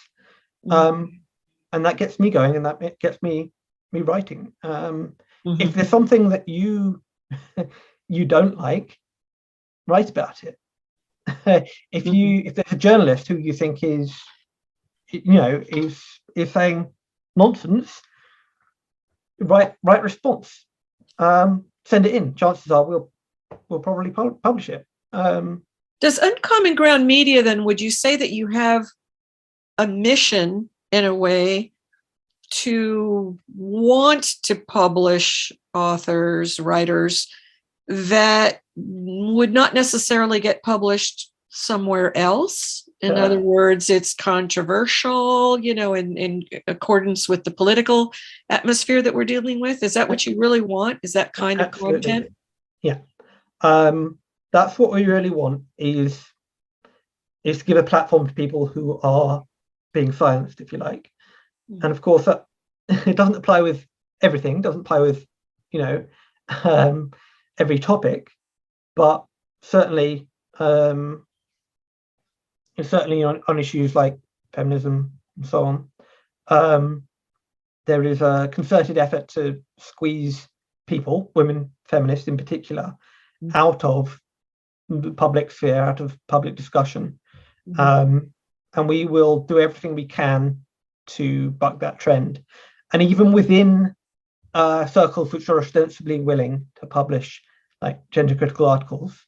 and that gets me going, and that gets me writing. If there's something that you don't like, write about it. If there's a journalist who you think is saying nonsense, write response, send it in. Chances are we'll probably publish it. Does Uncommon Ground Media, then, would you say that you have a mission in a way to want to publish authors, writers that would not necessarily get published somewhere else. In other words, it's controversial, in accordance with the political atmosphere that we're dealing with. Is that what you really want? Is that kind of content? Yeah. That's what we really want, is to give a platform to people who are being silenced, if you like. And of course, it doesn't apply with everything, doesn't apply with, every topic, but certainly on issues like feminism and so on, there is a concerted effort to squeeze people, women feminists in particular, out of the public sphere, out of public discussion. And we will do everything we can to buck that trend. And even within circles which are ostensibly willing to publish like gender critical articles,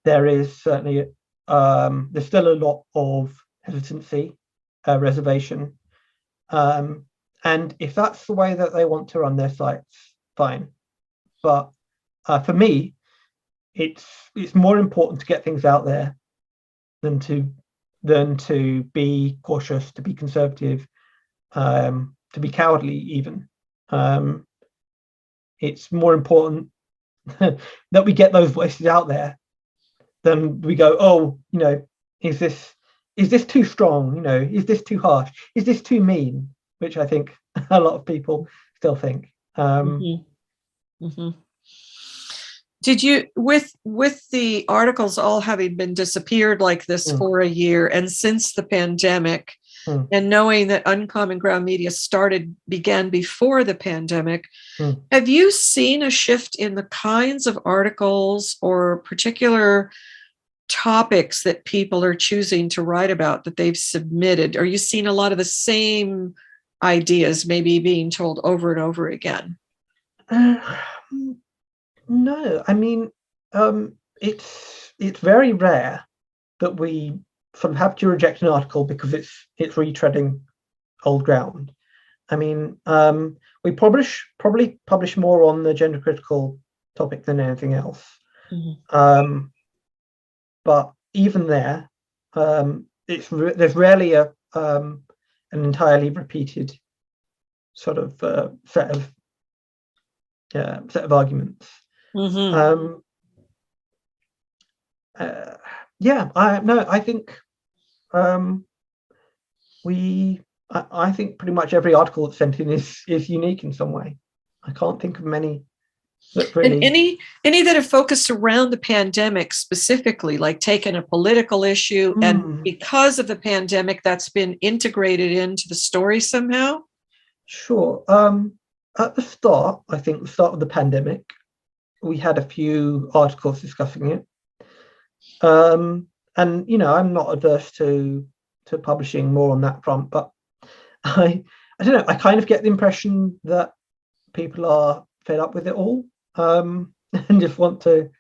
there is certainly there's still a lot of hesitancy, reservation, and if that's the way that they want to run their sites, fine. But for me, it's more important to get things out there than to be cautious, to be conservative, to be cowardly even. It's more important that we get those voices out there than we go, oh, is this too strong? Is this too harsh? Is this too mean? Which I think a lot of people still think. Did you, with the articles all having been disappeared like this for a year, and since the pandemic, and knowing that Uncommon Ground Media began before the pandemic, have you seen a shift in the kinds of articles or particular topics that people are choosing to write about that they've submitted? Are you seeing a lot of the same ideas maybe being told over and over again? No, I mean, it's very rare that we sort of have to reject an article because it's retreading old ground. I mean, we probably publish more on the gender critical topic than anything else. But even there, there's rarely an entirely repeated sort of set of arguments. I think I think pretty much every article that's sent in is unique in some way. I can't think of many that really. And any that have focused around the pandemic specifically, like taken a political issue, and because of the pandemic, that's been integrated into the story somehow? Sure. At the start of the pandemic, we had a few articles discussing it. And I'm not averse to publishing more on that front, but I don't know, I kind of get the impression that people are fed up with it all, and just want to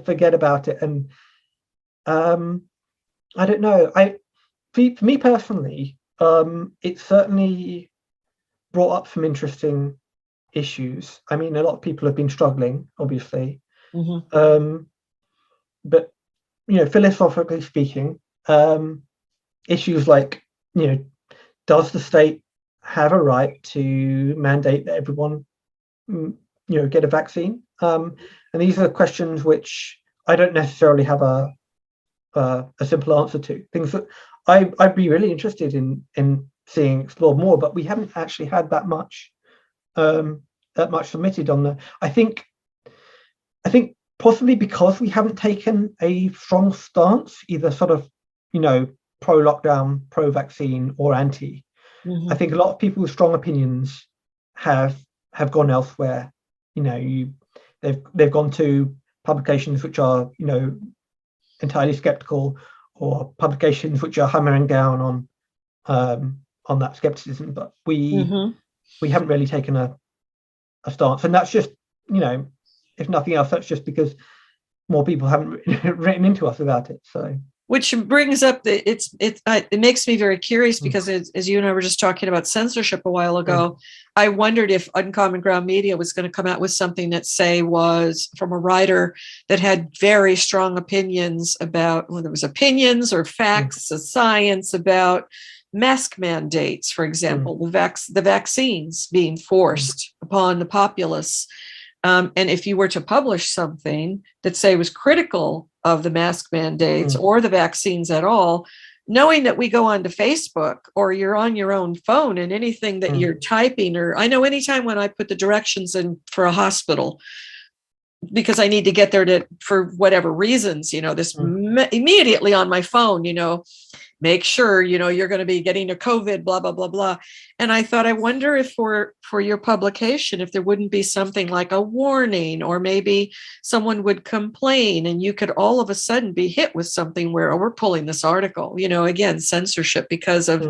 forget about it. And I don't know, for me personally, it certainly brought up some interesting issues. I mean, a lot of people have been struggling, obviously, but philosophically speaking, issues like, does the state have a right to mandate that everyone get a vaccine? And these are questions which I don't necessarily have a simple answer to. Things that I'd be really interested in seeing explored more, but we haven't actually had that much submitted on the. I think possibly because we haven't taken a strong stance, either sort of pro lockdown, pro vaccine, or anti. I think a lot of people with strong opinions have gone elsewhere. They've gone to publications which are entirely skeptical, or publications which are hammering down on that skepticism. But we haven't really taken a stance, and that's just if nothing else, that's just because more people haven't written into us about it. So. Which brings up it makes me very curious because as you and I were just talking about censorship a while ago, I wondered if Uncommon Ground Media was going to come out with something that, say, was from a writer that had very strong opinions about, whether it was opinions or facts of science about mask mandates, for example, the vaccines being forced upon the populace. And if you were to publish something that, say, was critical of the mask mandates or the vaccines at all, knowing that we go onto Facebook or you're on your own phone and anything that you're typing, or I know anytime when I put the directions in for a hospital, because I need to get there for whatever reasons, this immediately on my phone, make sure, you're going to be getting a COVID, blah, blah, blah, blah. And I thought, I wonder if for your publication, if there wouldn't be something like a warning, or maybe someone would complain and you could all of a sudden be hit with something where, oh, we're pulling this article, again, censorship because of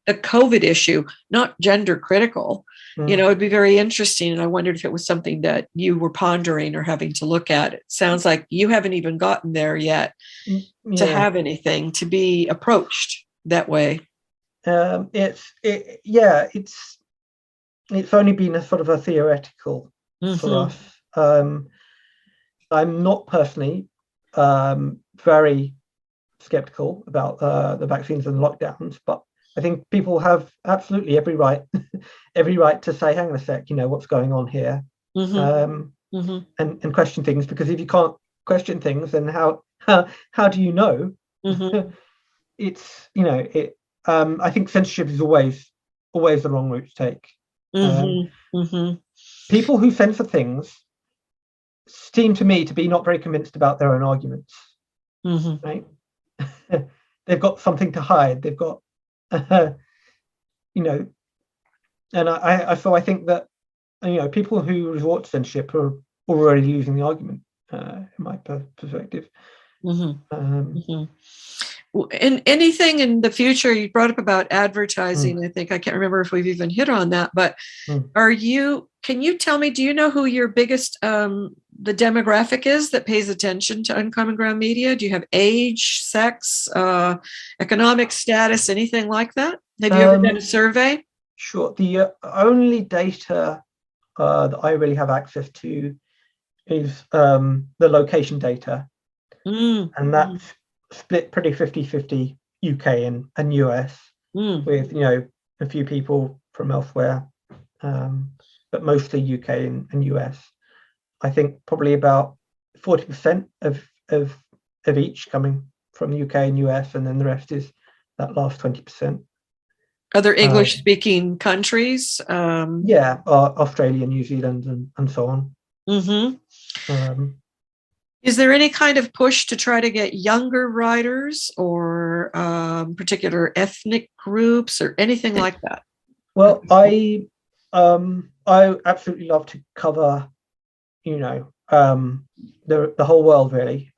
the COVID issue, not gender critical. It'd be very interesting. And I wondered if it was something that you were pondering or having to look at. It sounds like you haven't even gotten there yet to have anything to be approached that way. It's only been a sort of a theoretical for us. I'm not personally very skeptical about the vaccines and lockdowns, but I think people have absolutely every right to say, hang on a sec, what's going on here, and question things, because if you can't question things, then how do you know? It's I think censorship is always the wrong route to take. People who censor things seem to me to be not very convinced about their own arguments. Right? They've got something to hide. They've got and I think that people who resort to censorship are already losing the argument, in my perspective. And anything in the future, you brought up about advertising. I think I can't remember if we've even hit on that, but can you tell me, do you know who your biggest the demographic is that pays attention to Uncommon Ground Media? Do you have age, sex, economic status, anything like that? Have you ever done a survey? Sure. The only data that I really have access to is the location data, and that's split pretty 50-50 UK and US, with a few people from elsewhere, but mostly UK and US. I think probably about 40% of each coming from the UK and US, and then the rest is that last 20%. Other English-speaking countries? Australia, New Zealand, and so on. Is there any kind of push to try to get younger writers or particular ethnic groups or anything like that? Well, I absolutely love to cover, the whole world, really.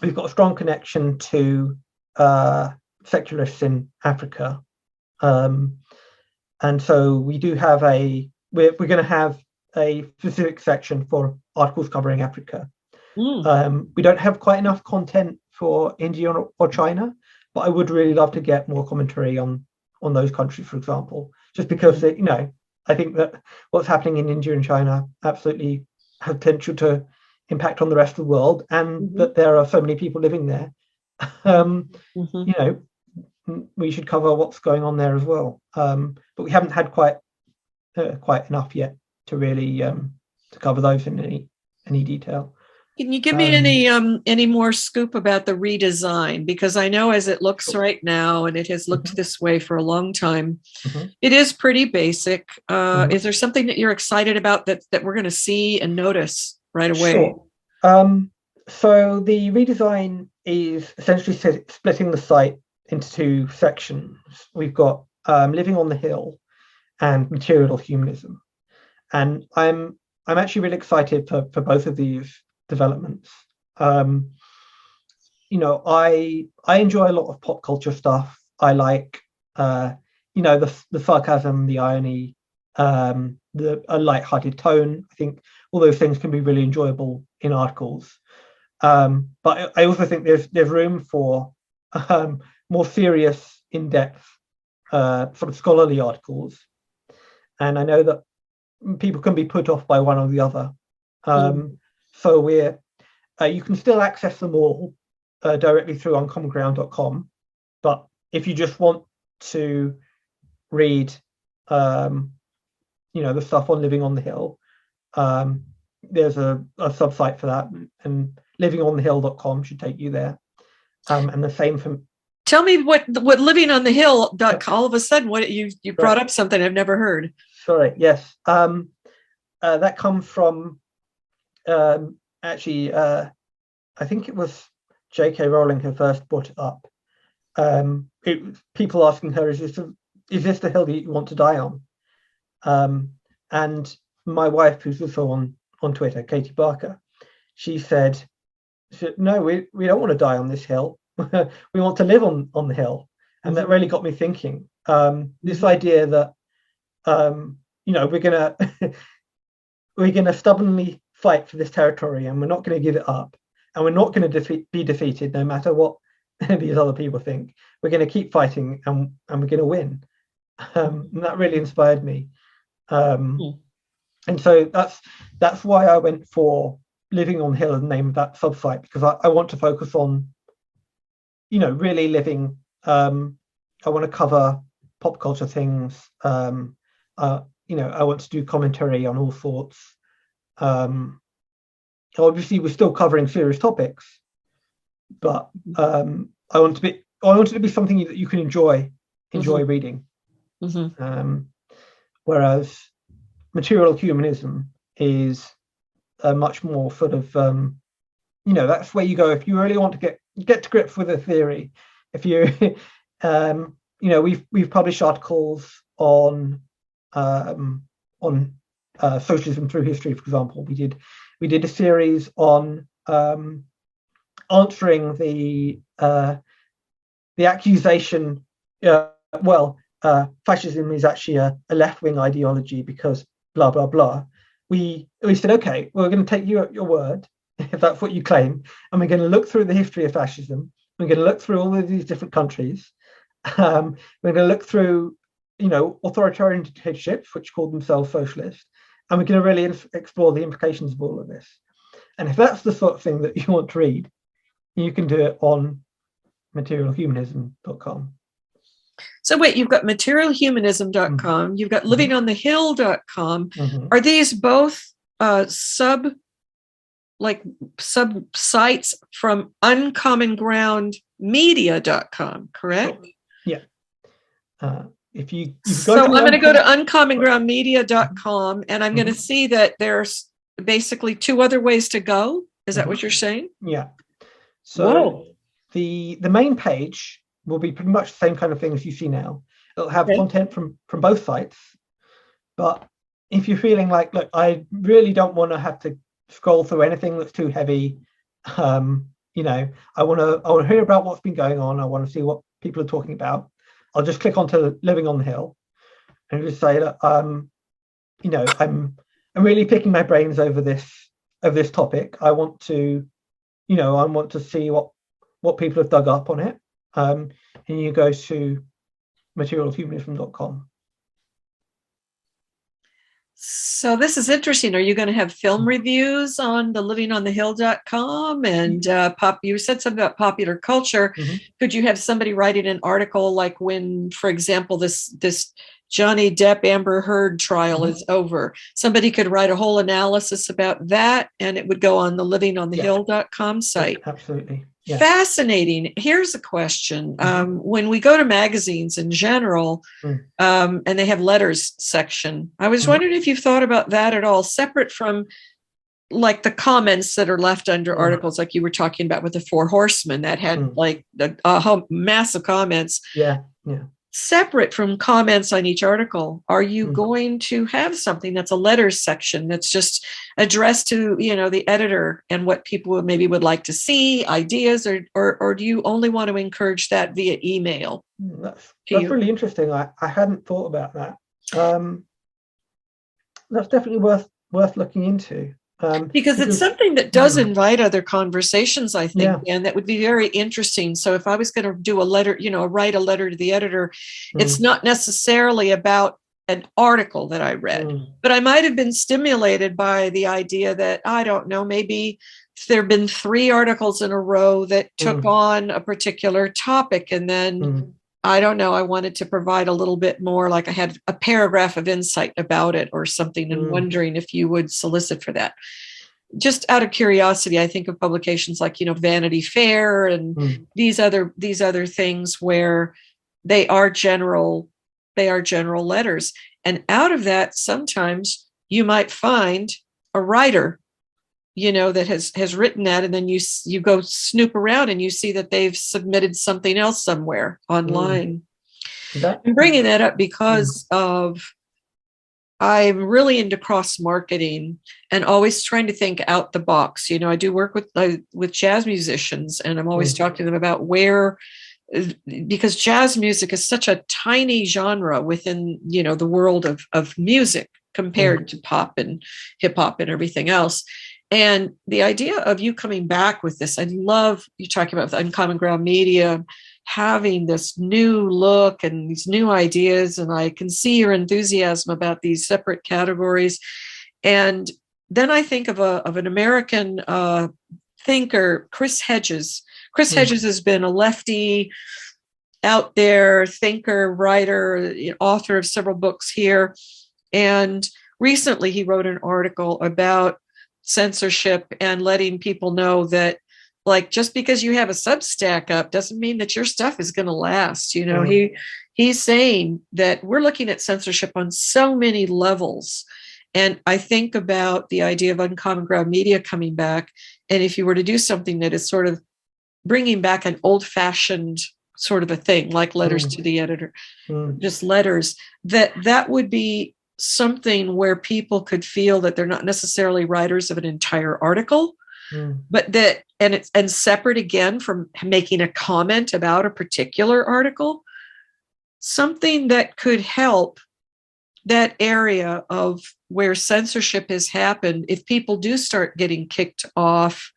We've got a strong connection to secularists in Africa. And so we do have we're going to have a specific section for articles covering Africa. We don't have quite enough content for India or China, but I would really love to get more commentary on those countries, for example, just because I think that what's happening in India and China absolutely has potential to impact on the rest of the world, and that there are so many people living there. We should cover what's going on there as well. But we haven't had quite enough yet to really to cover those in any detail. Can you give me any more scoop about the redesign? Because I know as it looks right now, and it has looked this way for a long time, it is pretty basic. Is there something that you're excited about that we're going to see and notice right away? Sure. So the redesign is essentially splitting the site into two sections. We've got Living on the Hill and Material Humanism, and I'm actually really excited for both of these developments. I enjoy a lot of pop culture stuff. I like the sarcasm, the irony, a light-hearted tone. I think all those things can be really enjoyable in articles. But I also think there's room for more serious, in-depth sort of scholarly articles. And I know that people can be put off by one or the other. So you can still access them all directly through uncommonground.com. But if you just want to read, the stuff on Living on the Hill, there's a sub-site for that, and livingonthehill.com should take you there. And the same for. Tell me what livingonthehill.com, all of a sudden, what you brought up something I've never heard. Sorry, yes. That comes from actually, I think it was J.K. Rowling who first brought it up. People asking her, is this the hill that you want to die on? And my wife, who's also on Twitter, Katie Barker, she said, no, we don't want to die on this hill. We want to live on the hill. And that really got me thinking. This idea that we're gonna stubbornly fight for this territory, and we're not going to give it up, and we're not going to be defeated no matter what these other people think. We're going to keep fighting, and we're going to win. And that really inspired me. And so that's why I went for Living on the Hill as the name of that sub-site, because I want to focus on, really living. I want to cover pop culture things. I want to do commentary on all sorts. Obviously, we're still covering serious topics, but I want it to be something that you can enjoy reading. Whereas material humanism is a much more sort of, that's where you go if you really want to get to grips with a theory. If you, we've published articles on socialism through history, for example. We did a series on answering the accusation. Fascism is actually a left-wing ideology because blah blah blah. We said, okay, we're going to take you at your word if that's what you claim, and we're going to look through the history of fascism. We're going to look through all of these different countries. We're going to look through, authoritarian dictatorships which call themselves socialist, and we're going to really explore the implications of all of this. And if that's the sort of thing that you want to read, you can do it on materialhumanism.com. So wait, you've got materialhumanism.com, you've got livingonthehill.com. Are these both sub sites from uncommongroundmedia.com, correct? Yeah. If you go I'm going to go to uncommongroundmedia.com, and I'm going to see that there's basically two other ways to go. Is that what you're saying? Yeah. So the main page will be pretty much the same kind of thing as you see now. It'll have content from both sites. But if you're feeling like, look, I really don't want to have to scroll through anything that's too heavy, I want to hear about what's been going on. I want to see what people are talking about. I'll just click onto Living on the Hill and just say that I'm really picking my brains over this topic. I want to see what people have dug up on it. And you go to materialhumanism.com. So this is interesting. Are you going to have film reviews on the livingonthehill.com? And you said something about popular culture. Could you have somebody writing an article like when, for example, this Johnny Depp Amber Heard trial is over? Somebody could write a whole analysis about that, and it would go on the livingonthehill.com site. Absolutely. Yeah. Fascinating. Here's a question. When we go to magazines in general, and they have letters section, I was wondering if you've thought about that at all, separate from like the comments that are left under articles, like you were talking about with the Four Horsemen that had like massive comments. Yeah. Separate from comments on each article, are you going to have something that's a letters section that's just addressed to, the editor and what people would like to see, ideas, or do you only want to encourage that via email? That's really interesting. I hadn't thought about that. That's definitely worth looking into. Because it's something that does invite other conversations, I think, yeah. and that would be very interesting. So if I was going to do a letter, write a letter to the editor, it's not necessarily about an article that I read, but I might have been stimulated by the idea that, I don't know, maybe there have been 3 articles in a row that took on a particular topic, and then I don't know, I wanted to provide a little bit more, like I had a paragraph of insight about it or something, and wondering if you would solicit for that. Just out of curiosity, I think of publications like, Vanity Fair and these other things where they are general letters. And out of that, sometimes you might find a writer, that has written that, and then you go snoop around and you see that they've submitted something else somewhere online. I'm bringing that up because I'm really into cross marketing and always trying to think out the box. I do work with jazz musicians, and I'm always talking to them about because jazz music is such a tiny genre within, the world of music compared to pop and hip hop and everything else. And the idea of you coming back with this, I love you talking about the Uncommon Ground Media, having this new look and these new ideas. And I can see your enthusiasm about these separate categories. And then I think of an American thinker, Chris Hedges. Chris Hedges has been a leftie, out there thinker, writer, author of several books here. And recently he wrote an article about censorship and letting people know that, like, just because you have a Substack up doesn't mean that your stuff is going to last. He's saying that we're looking at censorship on so many levels. And I think about the idea of Uncommon Ground Media coming back. And if you were to do something that is sort of bringing back an old-fashioned sort of a thing, like letters to the editor, just letters, that would be something where people could feel that they're not necessarily writers of an entire article, but that, and separate again from making a comment about a particular article, something that could help that area of where censorship has happened. If people do start getting kicked off,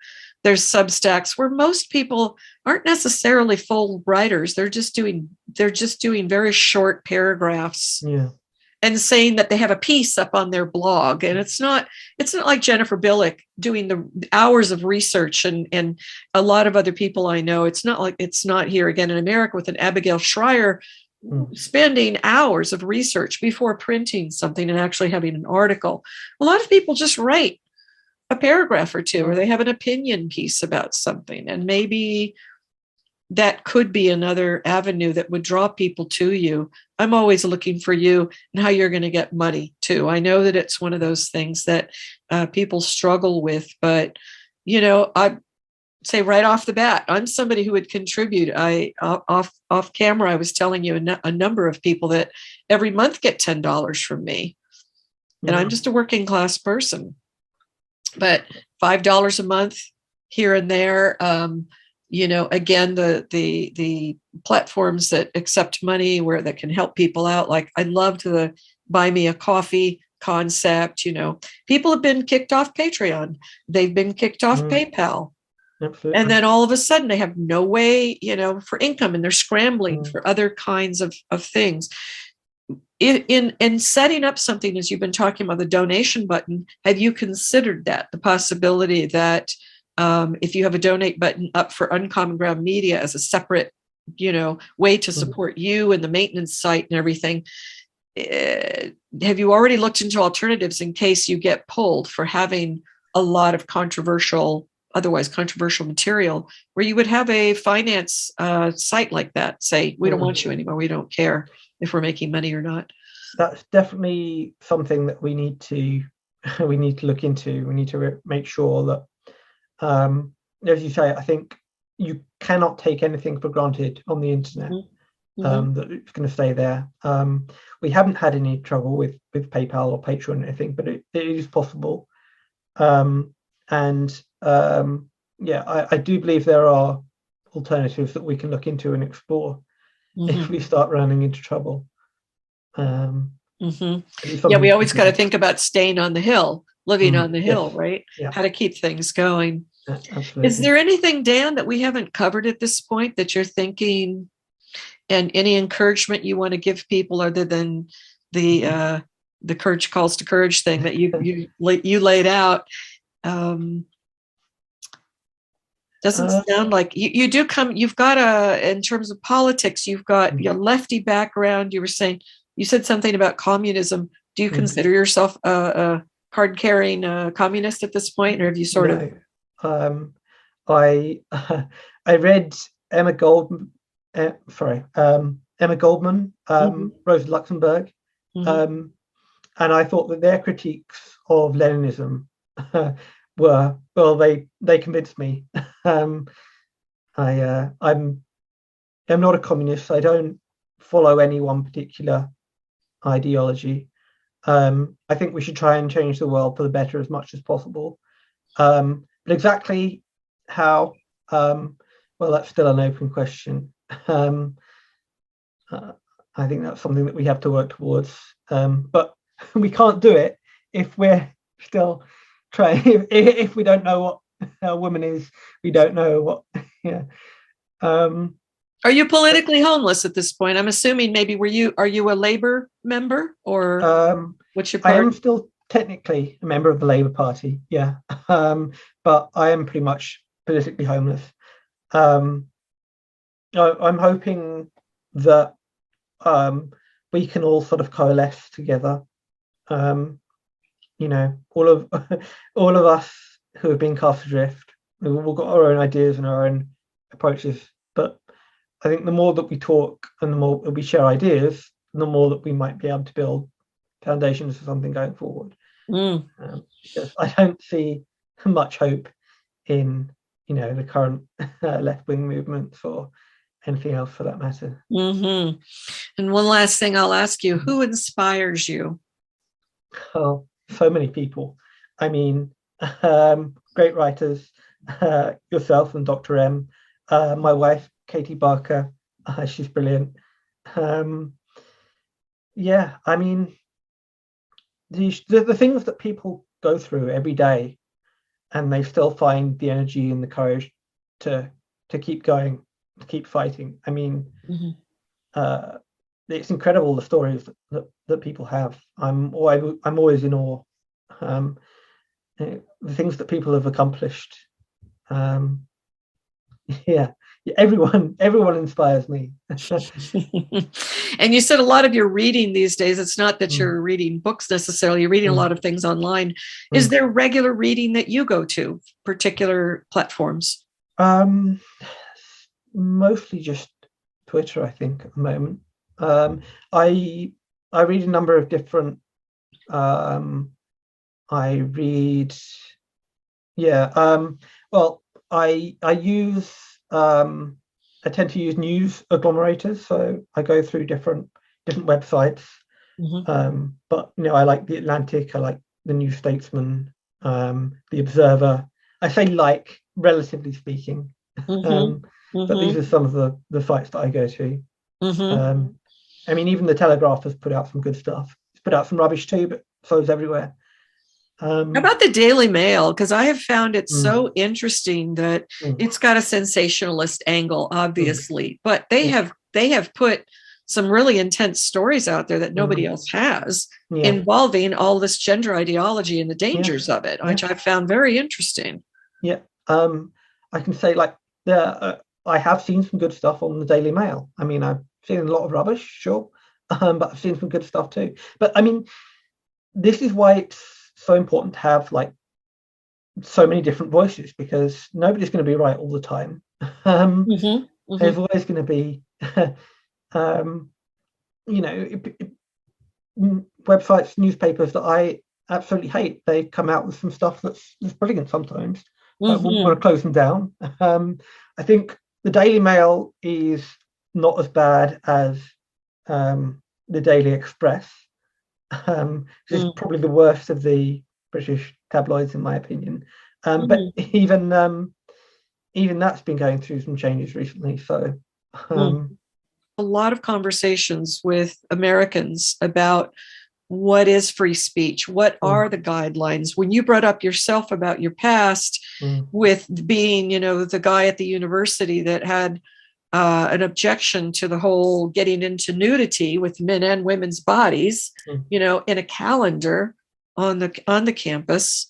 there's Substacks where most people aren't necessarily full writers. They're just doing very short paragraphs. Yeah. And saying that they have a piece up on their blog. And it's not like Jennifer Billick doing the hours of research and a lot of other people I know. It's not here again in America with an Abigail Schreier spending hours of research before printing something and actually having an article. A lot of people just write a paragraph or two, or they have an opinion piece about something. And maybe that could be another avenue that would draw people to you. I'm always looking for you and how you're going to get money too. I know that it's one of those things that people struggle with, but I say right off the bat, I'm somebody who would contribute. Off camera, I was telling you a number of people that every month get $10 from me, and I'm just a working class person. But $5 a month here and there. Again, the platforms that accept money that can help people out. Like I love the buy me a coffee concept. People have been kicked off Patreon. They've been kicked off PayPal. Absolutely. And then all of a sudden they have no way, for income, and they're scrambling for other kinds of things. In setting up something, as you've been talking about the donation button, have you considered that, the possibility that if you have a donate button up for Uncommon Ground Media as a separate, way to support you and the maintenance site and everything, have you already looked into alternatives in case you get pulled for having a lot of otherwise controversial material, where you would have a finance site like that say, we don't want you anymore, we don't care if we're making money or not? That's definitely something that we need to look into. We need to make sure that, as you say, I think you cannot take anything for granted on the internet, that it's going to stay there. We haven't had any trouble with PayPal or Patreon or anything, but it is possible. I do believe there are alternatives that we can look into and explore if we start running into trouble. Yeah, we always got to think about staying on the hill. living on the hill, Yes. right? Yeah. How to keep things going. Absolutely. Is there anything, Dan, that we haven't covered at this point that you're thinking, and any encouragement you want to give people other than the courage calls to courage thing that you laid out? Doesn't sound like you do come. You've got in terms of politics, you've got your lefty background. You said something about communism. Do you consider yourself a card-carrying communist at this point, or have you sort of? I I read Emma Goldman, Rosa Luxemburg, and I thought that their critiques of Leninism were, well, they convinced me. I'm not a communist. I don't follow any one particular ideology. I think we should try and change the world for the better as much as possible. But exactly how, well, that's still an open question. I think that's something that we have to work towards. But we can't do it if we're still trying. If we don't know what a woman is, we don't know what. Yeah. Are you politically homeless at this point? I'm assuming maybe are you a Labour member, or what's your party? I am still technically a member of the Labour Party, yeah. But I am pretty much politically homeless. I'm hoping that we can all sort of coalesce together. You know, all of us who have been cast adrift, we've all got our own ideas and our own approaches, but I think the more that we talk and the more that we share ideas, the more that we might be able to build foundations for something going forward. Because I don't see much hope in, the current left-wing movements or anything else for that matter. And one last thing I'll ask you: who inspires you? Oh, so many people. I mean, great writers, yourself and Dr. M, my wife Katie Barker, she's brilliant. Yeah, I mean, the things that people go through every day, and they still find the energy and the courage to keep going, to keep fighting. I mean, it's incredible, the stories that people have. I'm always in awe. The things that people have accomplished. Yeah, everyone inspires me. And you said a lot of your reading these days, it's not that you're reading books necessarily, you're reading a lot of things online. Is there regular reading that you go to, particular platforms? Mostly just Twitter, I think, at the moment. I read a number of different well, I tend to use news agglomerators, so I go through different websites. But I like the Atlantic, I like the New Statesman, the Observer. I say like, relatively speaking. But these are some of the sites that I go to. I mean, even the Telegraph has put out some good stuff. It's put out some rubbish too, but so is everywhere. How about the Daily Mail? Because I have found it so interesting that it's got a sensationalist angle, obviously, but they have put some really intense stories out there that nobody else has, involving all this gender ideology and the dangers of it, which I've found very interesting. Yeah, I can say, like, I have seen some good stuff on the Daily Mail. I mean, I've seen a lot of rubbish, sure, but I've seen some good stuff too. But I mean, this is why it's so important to have, like, so many different voices, because nobody's going to be right all the time. There's always going to be websites, newspapers that I absolutely hate. They come out with some stuff that's brilliant sometimes. I wouldn't want to close them down. I think the Daily Mail is not as bad as the Daily Express. Which is probably the worst of the British tabloids, in my opinion. But even that's been going through some changes recently. So a lot of conversations with Americans about what is free speech? What are the guidelines? When you brought up yourself about your past with being, the guy at the university that had an objection to the whole getting into nudity with men and women's bodies, in a calendar on the campus.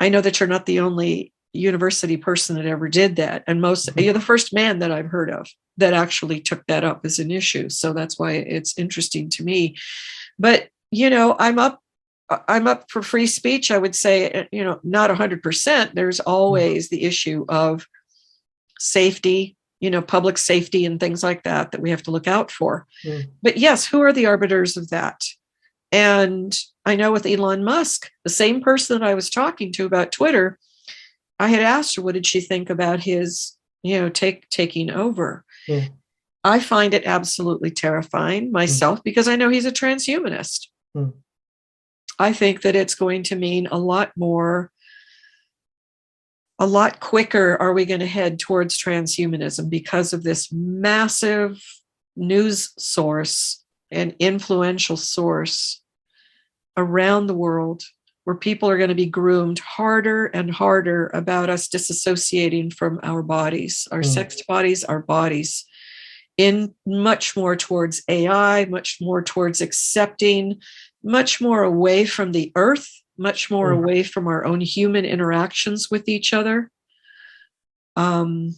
I know that you're not the only university person that ever did that. And you're the first man that I've heard of that actually took that up as an issue. So that's why it's interesting to me. But, I'm up for free speech. I would say, not 100%. There's always the issue of safety, public safety and things like that we have to look out for. But yes, who are the arbiters of that? And I know with Elon Musk, the same person that I was talking to about Twitter, I had asked her, what did she think about his, taking over? I find it absolutely terrifying myself because I know he's a transhumanist. I think that it's going to mean a lot quicker are we going to head towards transhumanism because of this massive news source and influential source around the world where people are going to be groomed harder and harder about us disassociating from our bodies, our sexed bodies, our bodies, in much more towards AI, much more towards accepting, much more away from the earth, much more away from our own human interactions with each other. I'm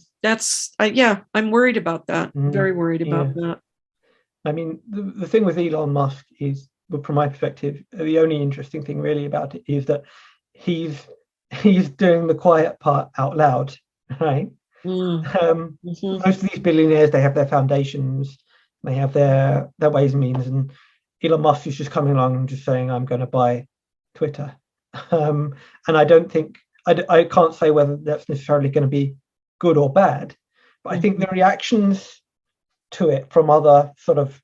worried about that. Very worried about that. I mean, the thing with Elon Musk is, from my perspective, the only interesting thing really about it is that he's doing the quiet part out loud, right? Most of these billionaires, they have their foundations, they have their ways and means, and Elon Musk is just coming along and just saying, I'm going to buy Twitter. And I don't think, I can't say whether that's necessarily going to be good or bad, but I think the reactions to it from other sort of,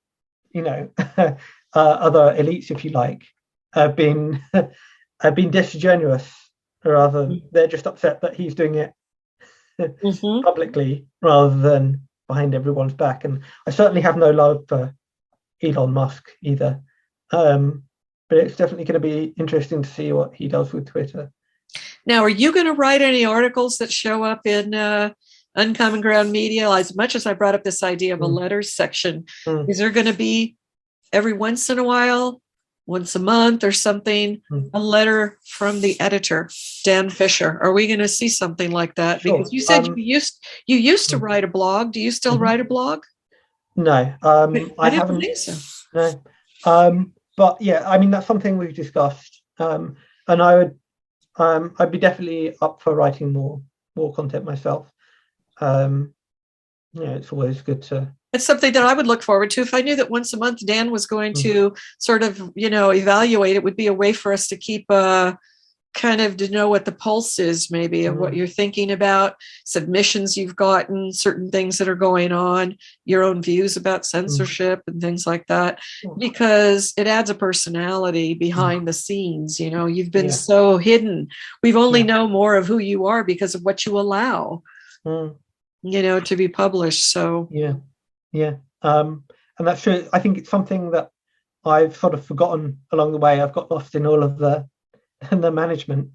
other elites, if you like, have been disingenuous, rather they're just upset that he's doing it publicly rather than behind everyone's back. And I certainly have no love for Elon Musk either, but it's definitely going to be interesting to see what he does with Twitter. Now, are you going to write any articles that show up in Uncommon Ground Media? As much as I brought up this idea of a letters section, is there going to be every once in a while, once a month or something, a letter from the editor, Dan Fisher? Are we going to see something like that? Sure. Because you said you used to write a blog. Do you still write a blog? No, I haven't. Think so. No, but yeah, I mean that's something we've discussed, and I'd be definitely up for writing more content myself. It's always good to. It's something that I would look forward to. If I knew that once a month Dan was going to sort of, evaluate, it would be a way for us to keep kind of to know what the pulse is maybe of what you're thinking about, submissions you've gotten, certain things that are going on, your own views about censorship and things like that, because it adds a personality behind the scenes. You've been so hidden. We've only know more of who you are because of what you allow, to be published. So and that's true. I think it's something that I've sort of forgotten along the way. I've got lost in all of the management,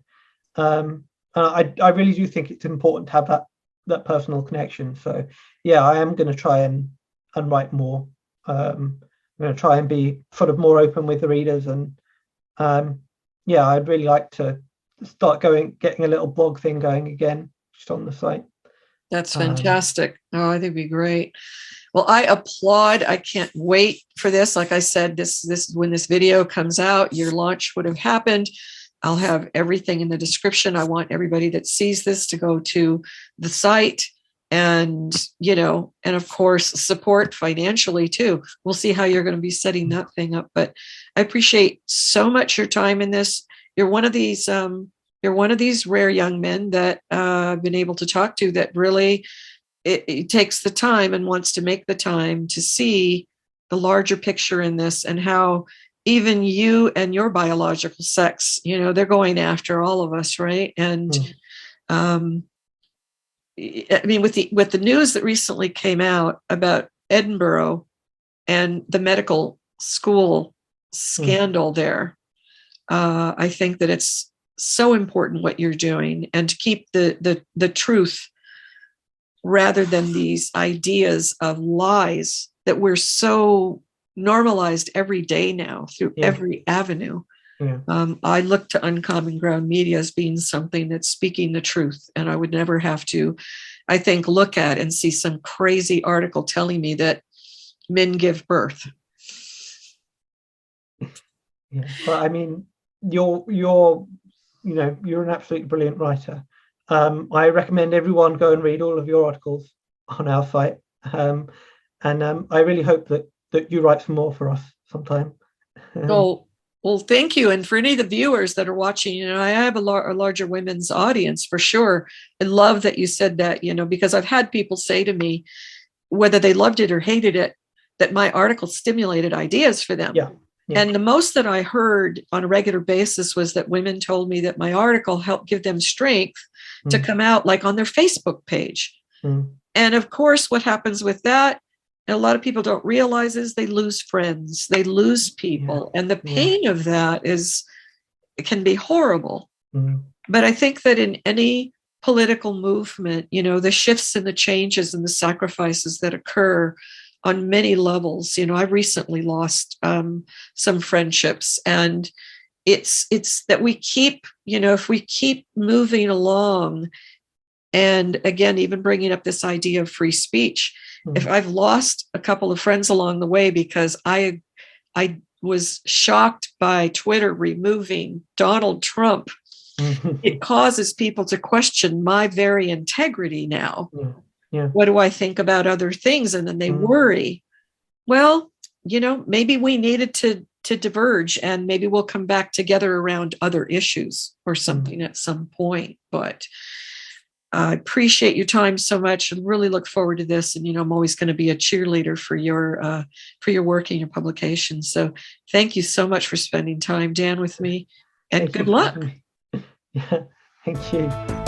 and I really do think it's important to have that personal connection. So I am going to try and write more. I'm going to try and be sort of more open with the readers, and I'd really like to start getting a little blog thing going again just on the site. That's fantastic. I think it'd be great. Well, I applaud. I can't wait for this. Like I said, this when this video comes out, your launch would have happened. I'll have everything in the description. I want everybody that sees this to go to the site and, and of course, support financially too. We'll see how you're going to be setting that thing up. But I appreciate so much your time in this. You're one of these rare young men that I've been able to talk to that really it takes the time and wants to make the time to see the larger picture in this and how even you and your biological sex, they're going after all of us, right? And I mean, with the news that recently came out about Edinburgh and the medical school scandal there. I think that it's so important what you're doing, and to keep the truth rather than these ideas of lies that we're so normalized every day now through every avenue. I look to Uncommon Ground Media as being something that's speaking the truth, and I would never have to, I think, look at and see some crazy article telling me that men give birth. Yeah, well, I mean, you're an absolutely brilliant writer. I recommend everyone go and read all of your articles on our site, and I really hope that you write some more for us sometime. Well, thank you. And for any of the viewers that are watching, I have a larger women's audience for sure. I love that you said that, because I've had people say to me, whether they loved it or hated it, that my article stimulated ideas for them. Yeah. And the most that I heard on a regular basis was that women told me that my article helped give them strength to come out, like on their Facebook page. And of course, what happens with that, and a lot of people don't realize, is they lose friends, they lose people. And the pain of that can be horrible. But I think that in any political movement, the shifts and the changes and the sacrifices that occur on many levels. I recently lost some friendships, and it's that we keep, if we keep moving along, and again, even bringing up this idea of free speech, if I've lost a couple of friends along the way because I was shocked by Twitter removing Donald Trump, it causes people to question my very integrity now. What do I think about other things? And then they worry. Well, maybe we needed to diverge, and maybe we'll come back together around other issues or something at some point. But I appreciate your time so much, and really look forward to this. And I'm always going to be a cheerleader for your work and your publication. So thank you so much for spending time, Dan, with me, and good luck. Yeah, thank you.